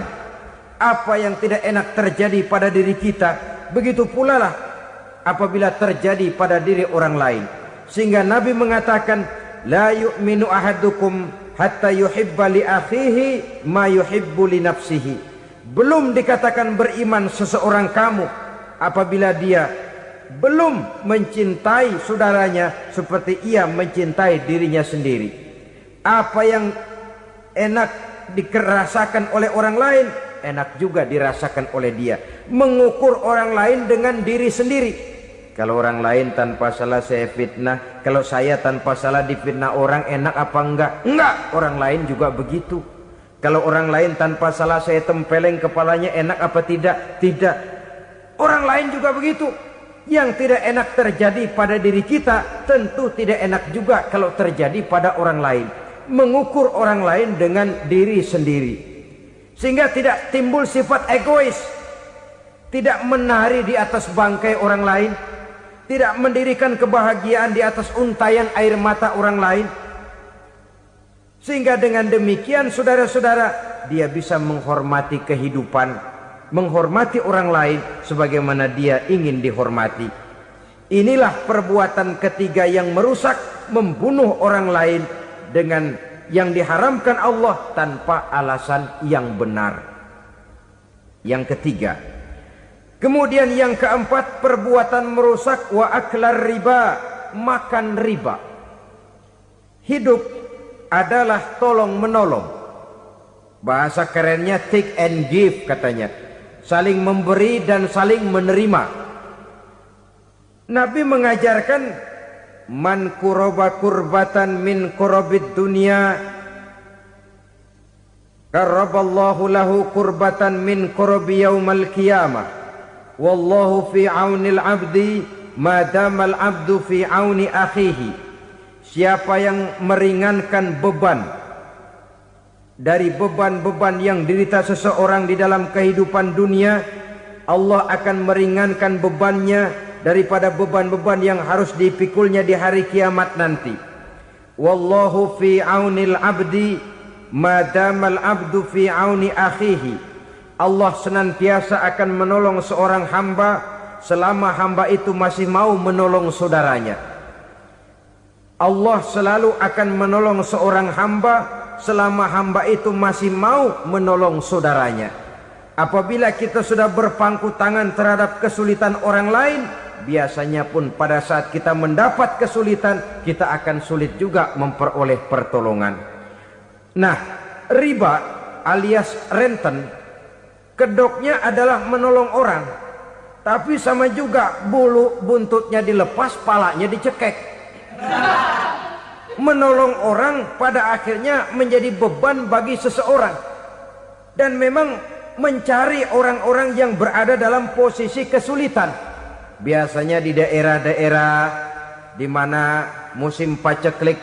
Apa yang tidak enak terjadi pada diri kita, begitu pula lah apabila terjadi pada diri orang lain. Sehingga Nabi mengatakan, la yu'minu ahadukum hatta yuhibba li akhihi ma yuhibbu li nafsihi. Belum dikatakan beriman seseorang kamu apabila dia belum mencintai saudaranya seperti ia mencintai dirinya sendiri. Apa yang enak dirasakan oleh orang lain, enak juga dirasakan oleh dia. Mengukur orang lain dengan diri sendiri. Kalau orang lain tanpa salah saya fitnah, kalau saya tanpa salah difitnah orang, enak apa enggak? Enggak, orang lain juga begitu. Kalau orang lain tanpa salah saya tempeleng kepalanya, enak apa tidak? Tidak. Orang lain juga begitu. Yang tidak enak terjadi pada diri kita, tentu tidak enak juga kalau terjadi pada orang lain. Mengukur orang lain dengan diri sendiri, sehingga tidak timbul sifat egois, tidak menari di atas bangkai orang lain, tidak mendirikan kebahagiaan di atas untayan air mata orang lain. Sehingga dengan demikian saudara-saudara, dia bisa menghormati kehidupan, menghormati orang lain sebagaimana dia ingin dihormati. Inilah perbuatan ketiga yang merusak, membunuh orang lain dengan yang diharamkan Allah tanpa alasan yang benar. Yang ketiga. Kemudian yang keempat, perbuatan merusak wa aklar riba, makan riba. Hidup adalah tolong menolong. Bahasa kerennya take and give katanya. Saling memberi dan saling menerima. Nabi mengajarkan man kuraba kurbatan min kurabid dunya karaballahu lahu kurbatan min kurabi yaumal qiyamah. Wallahu fi aunil abdi madamal abdu fi auni akhihi. Siapa yang meringankan beban dari beban-beban yang dirita seseorang di dalam kehidupan dunia, Allah akan meringankan bebannya daripada beban-beban yang harus dipikulnya di hari kiamat nanti. Wallahu fi aunil abdi madamal abdu fi auni akhihi. Allah senantiasa akan menolong seorang hamba selama hamba itu masih mau menolong saudaranya. Allah selalu akan menolong seorang hamba selama hamba itu masih mau menolong saudaranya. Apabila kita sudah berpangku tangan terhadap kesulitan orang lain, biasanya pun pada saat kita mendapat kesulitan, kita akan sulit juga memperoleh pertolongan. Nah, riba alias renten, kedoknya adalah menolong orang, tapi sama juga bulu buntutnya dilepas, palanya dicekek. Menolong orang pada akhirnya menjadi beban bagi seseorang, dan memang mencari orang-orang yang berada dalam posisi kesulitan. Biasanya di daerah-daerah di mana musim paceklik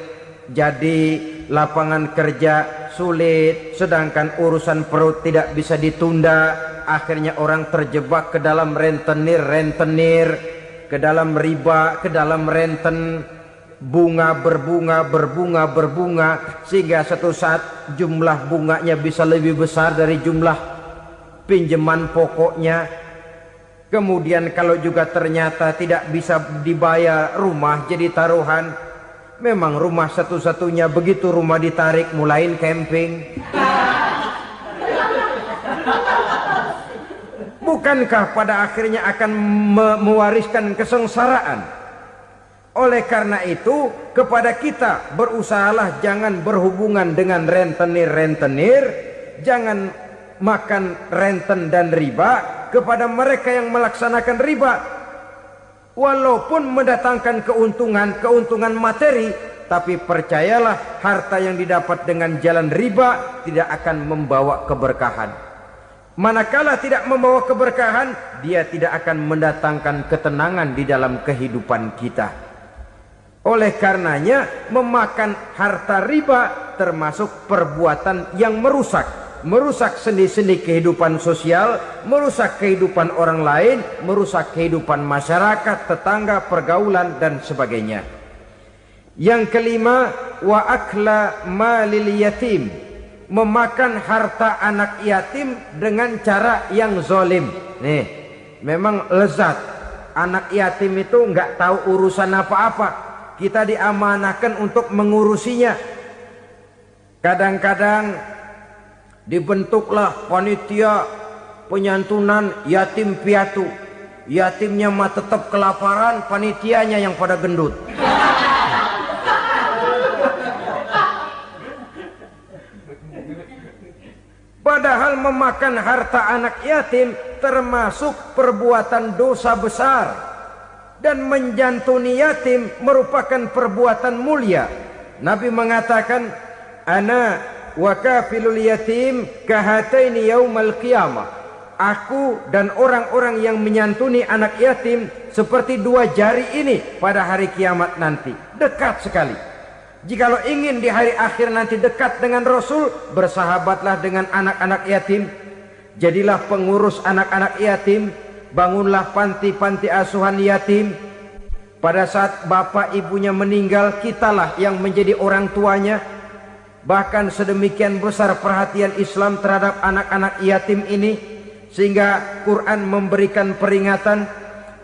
jadi lapangan kerja sulit, sedangkan urusan perut tidak bisa ditunda, akhirnya orang terjebak ke dalam rentenir, ke dalam riba, ke dalam renten, bunga berbunga, sehingga satu saat jumlah bunganya bisa lebih besar dari jumlah pinjaman pokoknya. Kemudian kalau juga ternyata tidak bisa dibayar, rumah jadi taruhan. Memang rumah satu-satunya, begitu rumah ditarik mulain camping. Bukankah pada akhirnya akan mewariskan kesengsaraan? Oleh karena itu, kepada kita berusahalah jangan berhubungan dengan rentenir, jangan makan renten dan riba. Kepada mereka yang melaksanakan riba, walaupun mendatangkan keuntungan materi, tapi percayalah harta yang didapat dengan jalan riba tidak akan membawa keberkahan. Manakala tidak membawa keberkahan, dia tidak akan mendatangkan ketenangan di dalam kehidupan kita. Oleh karenanya, memakan harta riba termasuk perbuatan yang merusak sendi-sendi kehidupan sosial, merusak kehidupan orang lain, merusak kehidupan masyarakat, tetangga, pergaulan, dan sebagainya. Yang kelima, wa akla malil yatim, memakan harta anak yatim dengan cara yang zalim. Nih, memang lezat. Anak yatim itu nggak tahu urusan apa-apa. Kita diamanahkan untuk mengurusinya. Kadang-kadang dibentuklah panitia penyantunan yatim piatu. Yatimnya mah tetap kelaparan, panitianya yang pada gendut. Padahal memakan harta anak yatim termasuk perbuatan dosa besar, dan menjantuni yatim merupakan perbuatan mulia. Nabi mengatakan, ana wa kafilul yatim kahataini yaumal qiyamah. Aku dan orang-orang yang menyantuni anak yatim seperti dua jari ini pada hari kiamat nanti. Dekat sekali. Jikalau ingin di hari akhir nanti dekat dengan Rasul, bersahabatlah dengan anak-anak yatim. Jadilah pengurus anak-anak yatim. Bangunlah panti-panti asuhan yatim. Pada saat bapak ibunya meninggal, kitalah yang menjadi orang tuanya. Bahkan sedemikian besar perhatian Islam terhadap anak-anak yatim ini, sehingga Quran memberikan peringatan,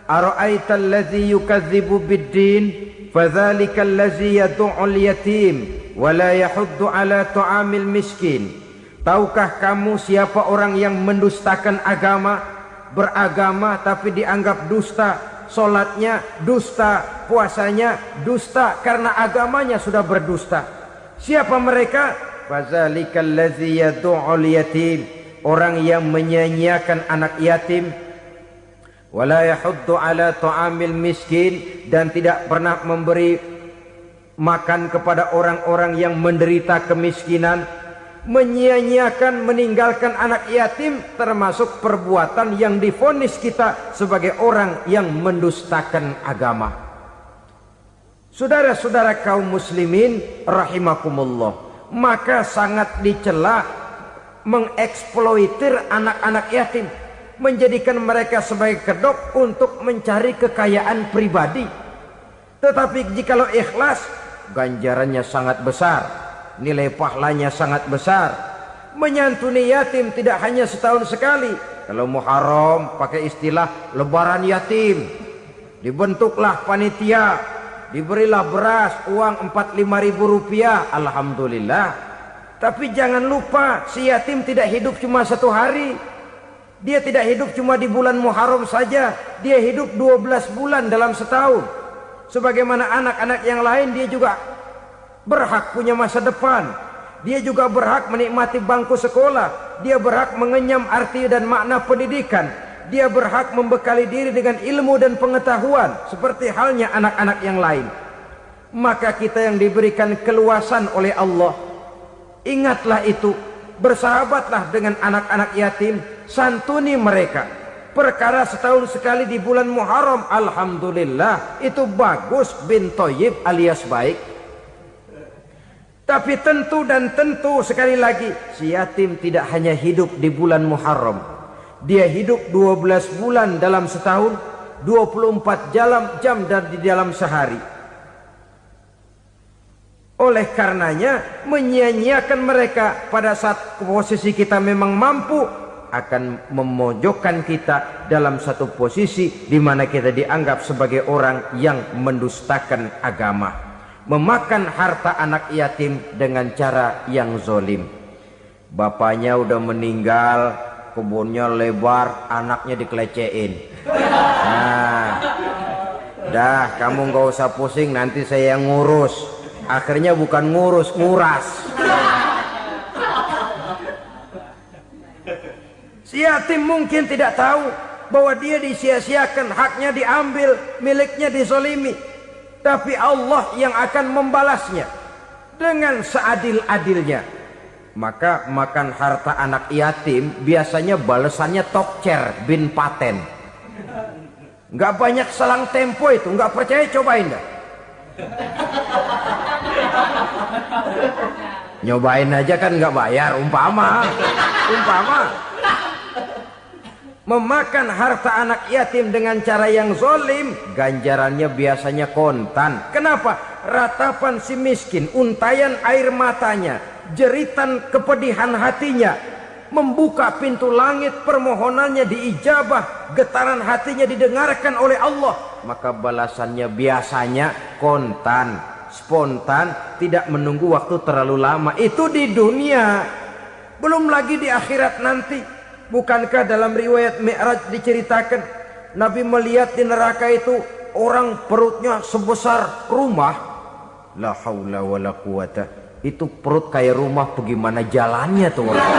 ara'aital ladzi yukadzibu biddin fadzalikal ladzi yad'ul yatim wa la yahuddu ala ta'amil miskin. Tahukah kamu siapa orang yang mendustakan agama, beragama tapi dianggap dusta, salatnya dusta, puasanya dusta karena agamanya sudah berdusta. Siapa mereka? Fazalikal ladzi yad'ul yatim, orang yang menyia-nyiakan anak yatim, wala yahuddu ala ta'amil miskin, dan tidak pernah memberi makan kepada orang-orang yang menderita kemiskinan, menyia-nyiakan, meninggalkan anak yatim, termasuk perbuatan yang divonis kita sebagai orang yang mendustakan agama. Saudara-saudara kaum muslimin rahimakumullah, maka sangat dicela mengeksploitir anak-anak yatim, menjadikan mereka sebagai kedok untuk mencari kekayaan pribadi. Tetapi jikalau ikhlas, ganjarannya sangat besar, nilai pahalanya sangat besar. Menyantuni yatim tidak hanya setahun sekali. Kalau Muharram pakai istilah lebaran yatim, dibentuklah panitia, diberilah beras, uang 4-5 ribu rupiah, alhamdulillah. Tapi jangan lupa, si yatim tidak hidup cuma satu hari. Dia tidak hidup cuma di bulan Muharram saja, dia hidup 12 bulan dalam setahun. Sebagaimana anak-anak yang lain, dia juga berhak punya masa depan. Dia juga berhak menikmati bangku sekolah. Dia berhak mengenyam arti dan makna pendidikan. Dia berhak membekali diri dengan ilmu dan pengetahuan seperti halnya anak-anak yang lain. Maka kita yang diberikan keluasan oleh Allah, ingatlah itu, bersahabatlah dengan anak-anak yatim, santuni mereka. Perkara setahun sekali di bulan Muharram, alhamdulillah, itu bagus, bin Thayyib alias baik. Tapi tentu dan tentu sekali lagi, si yatim tidak hanya hidup di bulan Muharram. Dia hidup 12 bulan dalam setahun, 24 jam di dalam sehari. Oleh karenanya, menyia-nyiakan mereka pada saat posisi kita memang mampu akan memojokkan kita dalam satu posisi di mana kita dianggap sebagai orang yang mendustakan agama, memakan harta anak yatim dengan cara yang zolim. Bapaknya udah meninggal, kebunnya lebar, anaknya dikelecehin. Nah, dah kamu gak usah pusing, nanti saya yang ngurus. Akhirnya bukan ngurus, nguras. Si yatim mungkin tidak tahu bahwa dia disia-siakan, haknya diambil, miliknya dizolimi. Tapi Allah yang akan membalasnya dengan seadil-adilnya. Maka makan harta anak yatim biasanya balasannya tokcer bin paten. Nggak banyak selang tempo itu, nggak percaya cobain dah. Nyobain aja kan nggak bayar, umpama. Memakan harta anak yatim dengan cara yang zolim, ganjarannya biasanya kontan. Kenapa? Ratapan si miskin, untayan air matanya, jeritan kepedihan hatinya, membuka pintu langit, permohonannya diijabah, getaran hatinya didengarkan oleh Allah. Maka balasannya biasanya kontan, spontan, tidak menunggu waktu terlalu lama. Itu di dunia, belum lagi di akhirat nanti. Bukankah dalam riwayat Mi'raj diceritakan Nabi melihat di neraka itu orang perutnya sebesar rumah? La haula wala quwata. Itu perut kayak rumah, bagaimana jalannya tuh orang?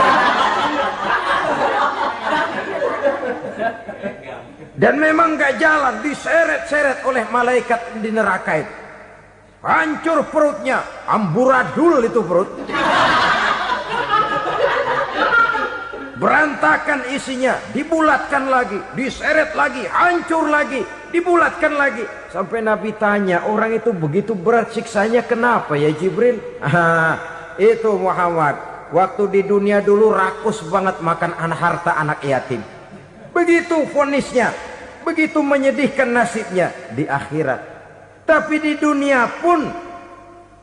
Dan memang gak jalan, diseret-seret oleh malaikat di neraka itu. Hancur perutnya, amburadul itu perut. Berantakan isinya, dibulatkan lagi, diseret lagi, hancur lagi, dibulatkan lagi. Sampai Nabi tanya, orang itu begitu berat siksanya kenapa ya Jibril? Itu Muhammad, waktu di dunia dulu rakus banget makan harta anak yatim. Begitu vonisnya, begitu menyedihkan nasibnya di akhirat. Tapi di dunia pun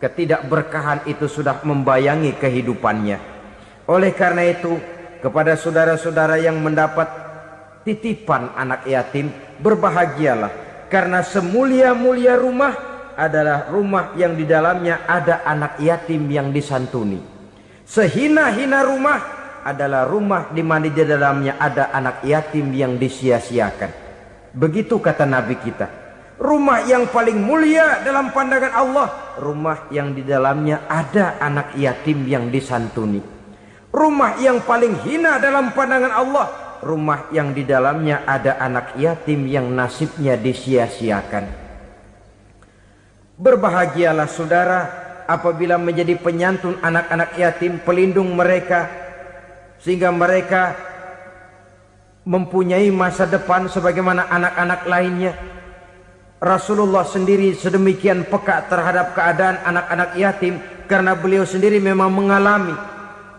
ketidakberkahan itu sudah membayangi kehidupannya. Oleh karena itu, kepada saudara-saudara yang mendapat titipan anak yatim, berbahagialah, karena semulia-mulia rumah adalah rumah yang di dalamnya ada anak yatim yang disantuni. Sehina-hina rumah adalah rumah di mana di dalamnya ada anak yatim yang disia-siakan. Begitu kata Nabi kita. Rumah yang paling mulia dalam pandangan Allah, rumah yang di dalamnya ada anak yatim yang disantuni. Rumah yang paling hina dalam pandangan Allah, rumah yang di dalamnya ada anak yatim yang nasibnya disia-siakan. Berbahagialah saudara apabila menjadi penyantun anak-anak yatim, pelindung mereka, sehingga mereka mempunyai masa depan sebagaimana anak-anak lainnya. Rasulullah sendiri sedemikian peka terhadap keadaan anak-anak yatim karena beliau sendiri memang mengalami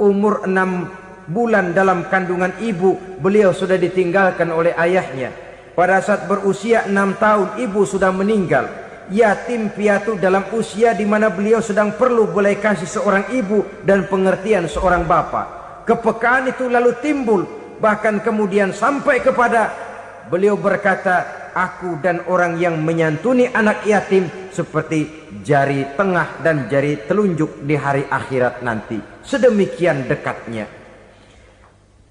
umur 6 bulan dalam kandungan ibu, beliau sudah ditinggalkan oleh ayahnya. Pada saat berusia 6 tahun ibu sudah meninggal. Yatim piatu dalam usia di mana beliau sedang perlu belas kasih seorang ibu dan pengertian seorang bapa. Kepekaan itu lalu timbul, bahkan kemudian sampai kepada beliau berkata, aku dan orang yang menyantuni anak yatim seperti jari tengah dan jari telunjuk di hari akhirat nanti. Sedemikian dekatnya.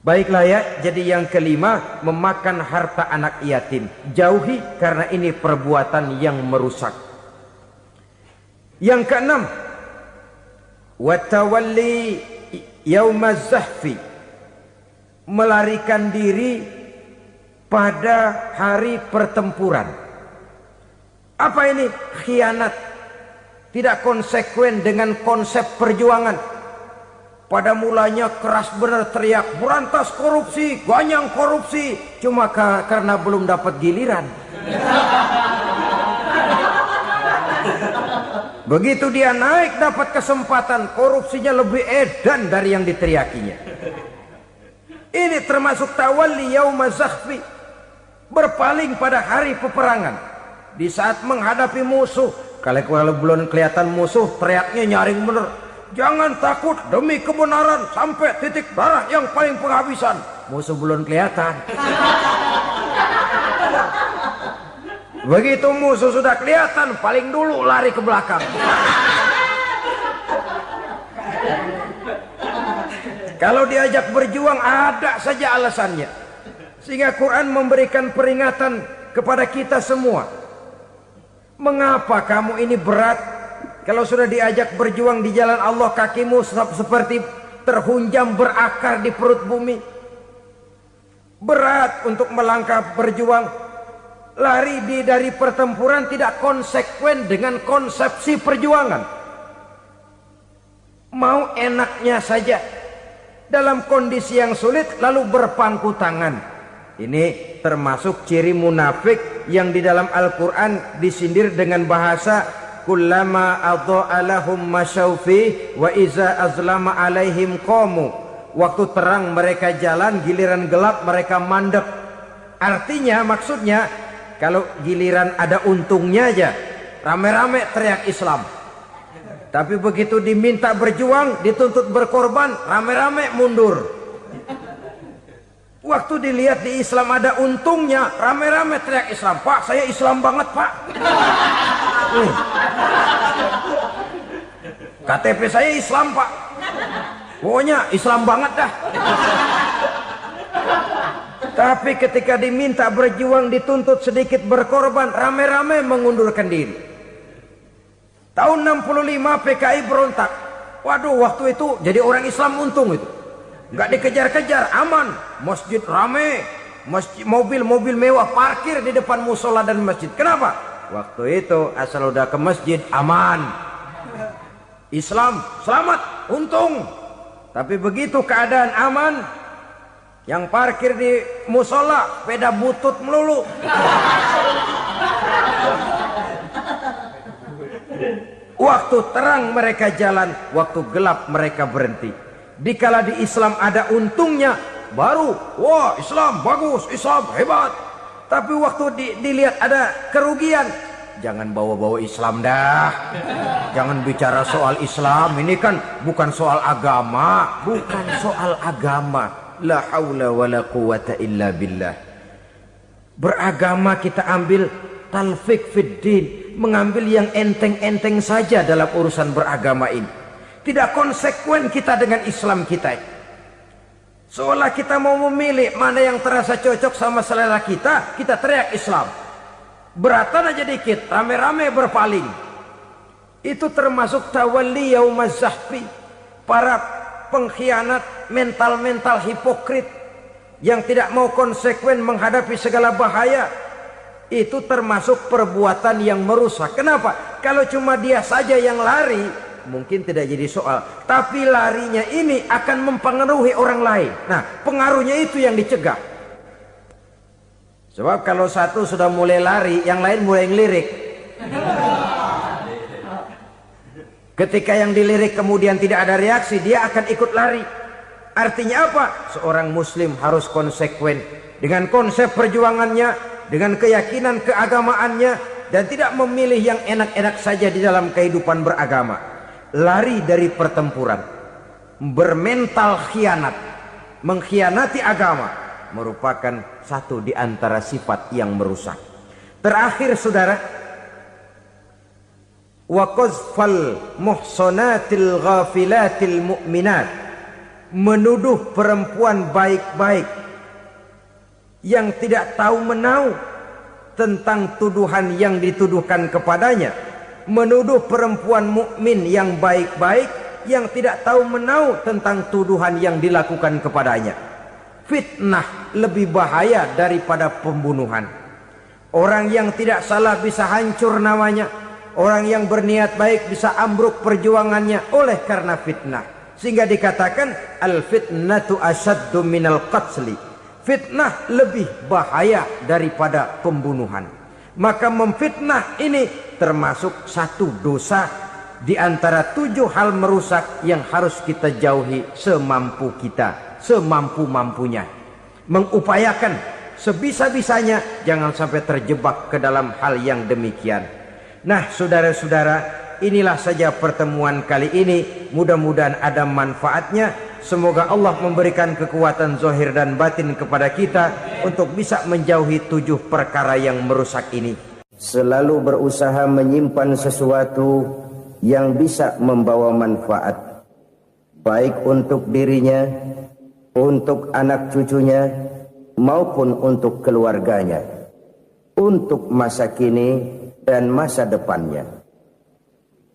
Baiklah ya, jadi yang kelima, memakan harta anak yatim. Jauhi karena ini perbuatan yang merusak. Yang keenam, watawalli yaumaz zahfi, melarikan diri pada hari pertempuran. Apa ini? Khianat. Tidak konsekuen dengan konsep perjuangan. Pada mulanya keras benar teriak, berantas korupsi, ganyang korupsi. Cuma karena belum dapat giliran. Begitu dia naik dapat kesempatan, korupsinya lebih edan dari yang diteriakinya. Ini termasuk tawalli yaumaz zahfi, berpaling pada hari peperangan. Di saat menghadapi musuh, kalau belum kelihatan musuh, teriaknya nyaring bener. Jangan takut demi kebenaran sampai titik darah yang paling penghabisan. Musuh belum kelihatan. Begitu musuh sudah kelihatan, paling dulu lari ke belakang. Kalau diajak berjuang ada saja alasannya. Sehingga Quran memberikan peringatan kepada kita semua. Mengapa kamu ini berat? Kalau sudah diajak berjuang di jalan Allah, kakimu seperti terhunjam berakar di perut bumi. Berat untuk melangkah berjuang. Lari dari pertempuran tidak konsekuen dengan konsepsi perjuangan. Mau enaknya saja. Dalam kondisi yang sulit lalu berpangku tangan. Ini termasuk ciri munafik yang di dalam Al-Quran disindir dengan bahasa kullama adha'a lahum masyaufi wa iza azlama alaihim qamu. Waktu terang mereka jalan, giliran gelap mereka mandek. Artinya, maksudnya kalau giliran ada untungnya aja rame-rame teriak Islam. Tapi begitu diminta berjuang, dituntut berkorban, rame-rame mundur. Waktu dilihat di Islam ada untungnya, rame-rame teriak Islam. Pak, saya Islam banget, Pak. KTP saya Islam, Pak. Pokoknya Islam banget dah. Tapi ketika diminta berjuang, dituntut sedikit berkorban, rame-rame mengundurkan diri. Tahun 65 PKI berontak. Waduh, waktu itu jadi orang Islam untung itu. Nggak dikejar-kejar, aman. Masjid rame, mobil-mobil mewah parkir di depan musola dan masjid. Kenapa? Waktu itu asal udah ke masjid aman. Islam selamat, untung. Tapi begitu keadaan aman, yang parkir di musola sepeda butut melulu. Waktu terang mereka jalan, waktu gelap mereka berhenti. Dikala di Islam ada untungnya, baru wah Islam bagus, Islam hebat. Tapi waktu dilihat ada kerugian, jangan bawa-bawa Islam dah. Jangan bicara soal Islam, ini kan bukan soal agama. Bukan soal agama. La haula wa la quwata illa billah. Beragama kita ambil talfik fid din, mengambil yang enteng-enteng saja dalam urusan beragama ini. Tidak konsekuen kita dengan Islam kita. Seolah kita mau memilih mana yang terasa cocok sama selera kita, kita teriak Islam. Beratan aja dikit, rame-rame berpaling. Itu termasuk tawalli yaumaz zahfi. Para pengkhianat, mental-mental hipokrit yang tidak mau konsekuen menghadapi segala bahaya. itu termasuk perbuatan yang merusak. Kenapa? Kalau cuma dia saja yang lari, mungkin tidak jadi soal. Tapi larinya ini akan mempengaruhi orang lain. Nah, pengaruhnya itu yang dicegah. Sebab kalau satu sudah mulai lari, yang lain mulai ngelirik. Ketika yang dilirik kemudian tidak ada reaksi, dia akan ikut lari. Artinya apa? Seorang muslim harus konsekuen dengan konsep perjuangannya, dengan keyakinan keagamaannya, dan tidak memilih yang enak-enak saja di dalam kehidupan beragama. Lari dari pertempuran, bermental khianat, mengkhianati agama, merupakan satu di antara sifat yang merusak. Terakhir saudara, wa qazfal muhsanatil ghafilatil mu'minat, menuduh perempuan baik-baik yang tidak tahu menahu tentang tuduhan yang dituduhkan kepadanya, menuduh perempuan mukmin yang baik-baik yang tidak tahu menahu tentang tuduhan yang dilakukan kepadanya. Fitnah lebih bahaya daripada pembunuhan. Orang yang tidak salah bisa hancur namanya, orang yang berniat baik bisa ambruk perjuangannya oleh karena fitnah. Sehingga dikatakan al-fitnatu asyaddu minal qatli. Fitnah lebih bahaya daripada pembunuhan. Maka memfitnah ini termasuk satu dosa di antara 7 hal merusak yang harus kita jauhi semampu kita, semampu-mampunya. Mengupayakan sebisa-bisanya jangan sampai terjebak ke dalam hal yang demikian. Nah, saudara-saudara, inilah saja pertemuan kali ini. Mudah-mudahan ada manfaatnya. Semoga Allah memberikan kekuatan zahir dan batin kepada kita untuk bisa menjauhi 7 perkara yang merusak ini. Selalu berusaha menyimpan sesuatu yang bisa membawa manfaat, baik untuk dirinya, untuk anak cucunya, maupun untuk keluarganya, untuk masa kini dan masa depannya.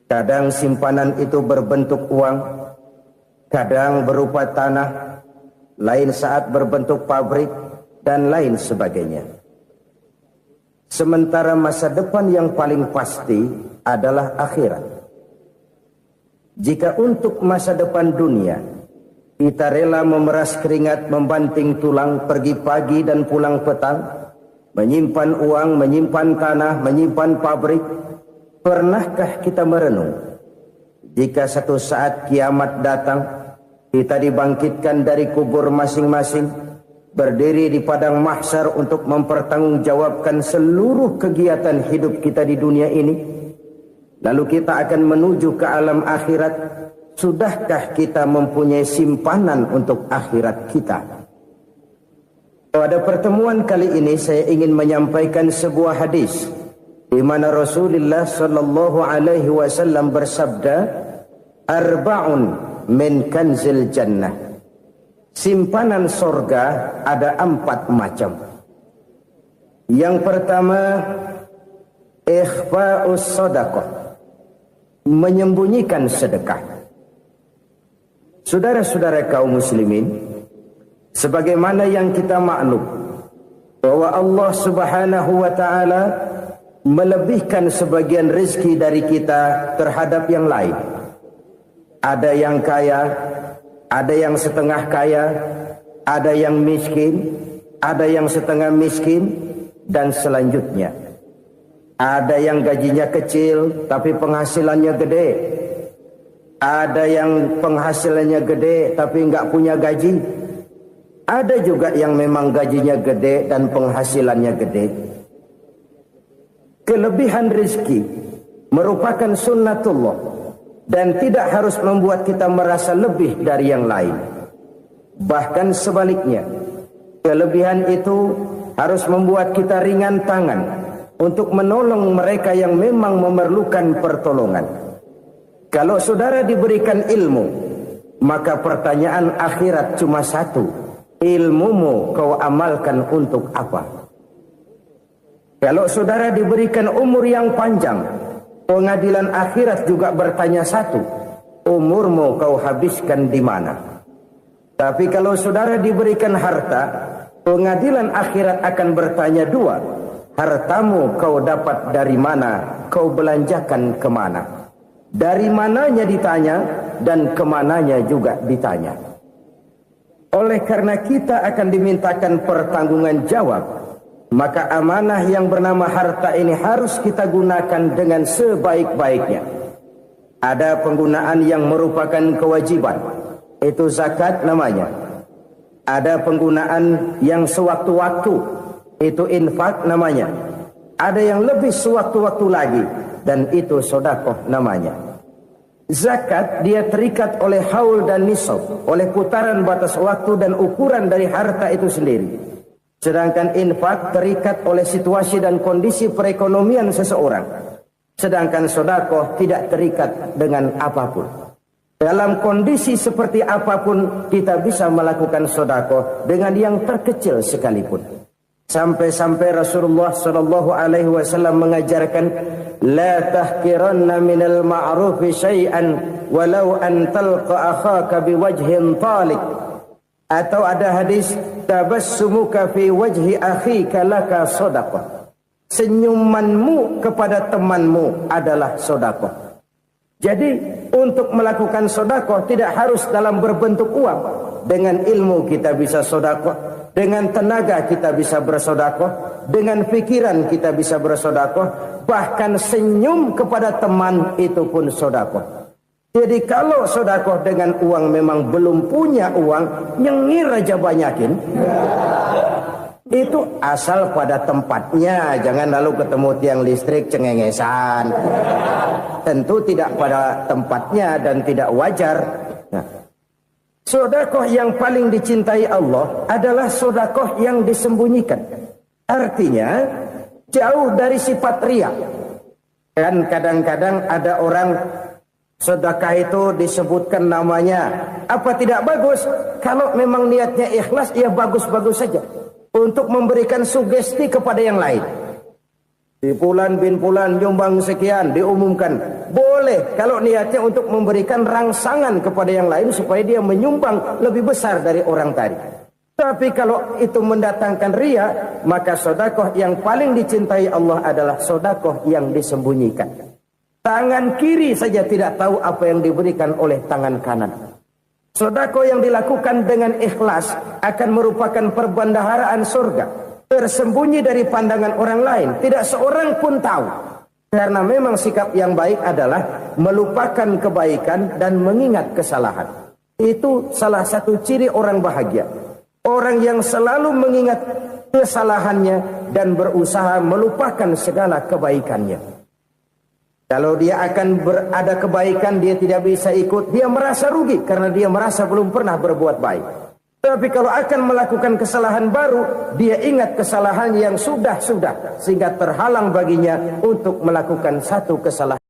Kadang simpanan itu berbentuk uang, kadang berupa tanah, lain saat berbentuk pabrik, dan lain sebagainya. Sementara masa depan yang paling pasti adalah akhirat. Jika untuk masa depan dunia kita rela memeras keringat, membanting tulang, pergi pagi dan pulang petang, menyimpan uang, menyimpan tanah, menyimpan pabrik, pernahkah kita merenung jika satu saat kiamat datang, kita dibangkitkan dari kubur masing-masing, berdiri di padang mahsyar untuk mempertanggungjawabkan seluruh kegiatan hidup kita di dunia ini, lalu kita akan menuju ke alam akhirat. Sudahkah kita mempunyai simpanan untuk akhirat kita? Pada pertemuan kali ini saya ingin menyampaikan sebuah hadis di mana Rasulullah sallallahu alaihi wasallam bersabda, arba'un min kanzil jannah. Simpanan sorga ada 4 macam. Yang pertama, ikhfa'us sadaqah, menyembunyikan sedekah. Saudara-saudara kaum muslimin, sebagaimana yang kita maklum bahwa Allah Subhanahu wa taala melebihkan sebagian rezeki dari kita terhadap yang lain. Ada yang kaya, ada yang setengah kaya, ada yang miskin, ada yang setengah miskin, dan selanjutnya. Ada yang gajinya kecil tapi penghasilannya gede. Ada yang penghasilannya gede tapi nggak punya gaji. Ada juga yang memang gajinya gede dan penghasilannya gede. Kelebihan rezeki merupakan sunnatullah dan tidak harus membuat kita merasa lebih dari yang lain. Bahkan sebaliknya, kelebihan itu harus membuat kita ringan tangan untuk menolong mereka yang memang memerlukan pertolongan. Kalau saudara diberikan ilmu, maka pertanyaan akhirat cuma satu: ilmumu kau amalkan untuk apa? Kalau saudara diberikan umur yang panjang, pengadilan akhirat juga bertanya satu: umurmu kau habiskan di mana? Tapi kalau saudara diberikan harta, pengadilan akhirat akan bertanya 2: hartamu kau dapat dari mana, kau belanjakan kemana. Dari mananya ditanya, dan kemananya juga ditanya. Oleh karena kita akan dimintakan pertanggungan jawab, maka amanah yang bernama harta ini harus kita gunakan dengan sebaik-baiknya. Ada penggunaan yang merupakan kewajiban, itu zakat namanya. Ada penggunaan yang sewaktu-waktu, itu infak namanya. Ada yang lebih sewaktu-waktu lagi, dan itu sedekah namanya. Zakat dia terikat oleh haul dan nisab, oleh putaran batas waktu dan ukuran dari harta itu sendiri. Sedangkan infak terikat oleh situasi dan kondisi perekonomian seseorang. Sedangkan sedekah tidak terikat dengan apapun. Dalam kondisi seperti apapun kita bisa melakukan sedekah dengan yang terkecil sekalipun. Sampai-sampai Rasulullah sallallahu alaihi wasallam mengajarkan, la tahqiranna minal ma'rufi syai'an walau an talqa akhaka biwajhin talik. Atau ada hadis, tabassumuka fi wajhi akhika laka sedekah. Senyumanmu kepada temanmu adalah sedekah. Jadi untuk melakukan sedekah tidak harus dalam berbentuk uang. Dengan ilmu kita bisa sedekah. Dengan tenaga kita bisa bersedekah, dengan pikiran kita bisa bersedekah, bahkan senyum kepada teman itu pun sedekah. Jadi kalau sedekah dengan uang memang belum punya uang, nyengir aja banyakin. Itu asal pada tempatnya, jangan lalu ketemu tiang listrik cengengesan. Tentu tidak pada tempatnya dan tidak wajar. Nah, sedekah yang paling dicintai Allah adalah sedekah yang disembunyikan. Artinya jauh dari sifat riya. Kan kadang-kadang ada orang sedekah itu disebutkan namanya. Apa tidak bagus? Kalau memang niatnya ikhlas, ya bagus-bagus saja. Untuk memberikan sugesti kepada yang lain. Di Fulan bin Fulan nyumbang sekian, diumumkan. Boleh kalau niatnya untuk memberikan rangsangan kepada yang lain supaya dia menyumbang lebih besar dari orang tadi. Tapi kalau itu mendatangkan riya, maka sedekah yang paling dicintai Allah adalah sedekah yang disembunyikan. Tangan kiri saja tidak tahu apa yang diberikan oleh tangan kanan. Sedekah yang dilakukan dengan ikhlas akan merupakan perbendaharaan surga. Tersembunyi dari pandangan orang lain, tidak seorang pun tahu. Karena memang sikap yang baik adalah melupakan kebaikan dan mengingat kesalahan. Itu salah satu ciri orang bahagia. Orang yang selalu mengingat kesalahannya dan berusaha melupakan segala kebaikannya. Kalau dia akan berada kebaikan, dia tidak bisa ikut, dia merasa rugi karena dia merasa belum pernah berbuat baik. Tapi kalau akan melakukan kesalahan baru, dia ingat kesalahan yang sudah-sudah, sehingga terhalang baginya untuk melakukan satu kesalahan.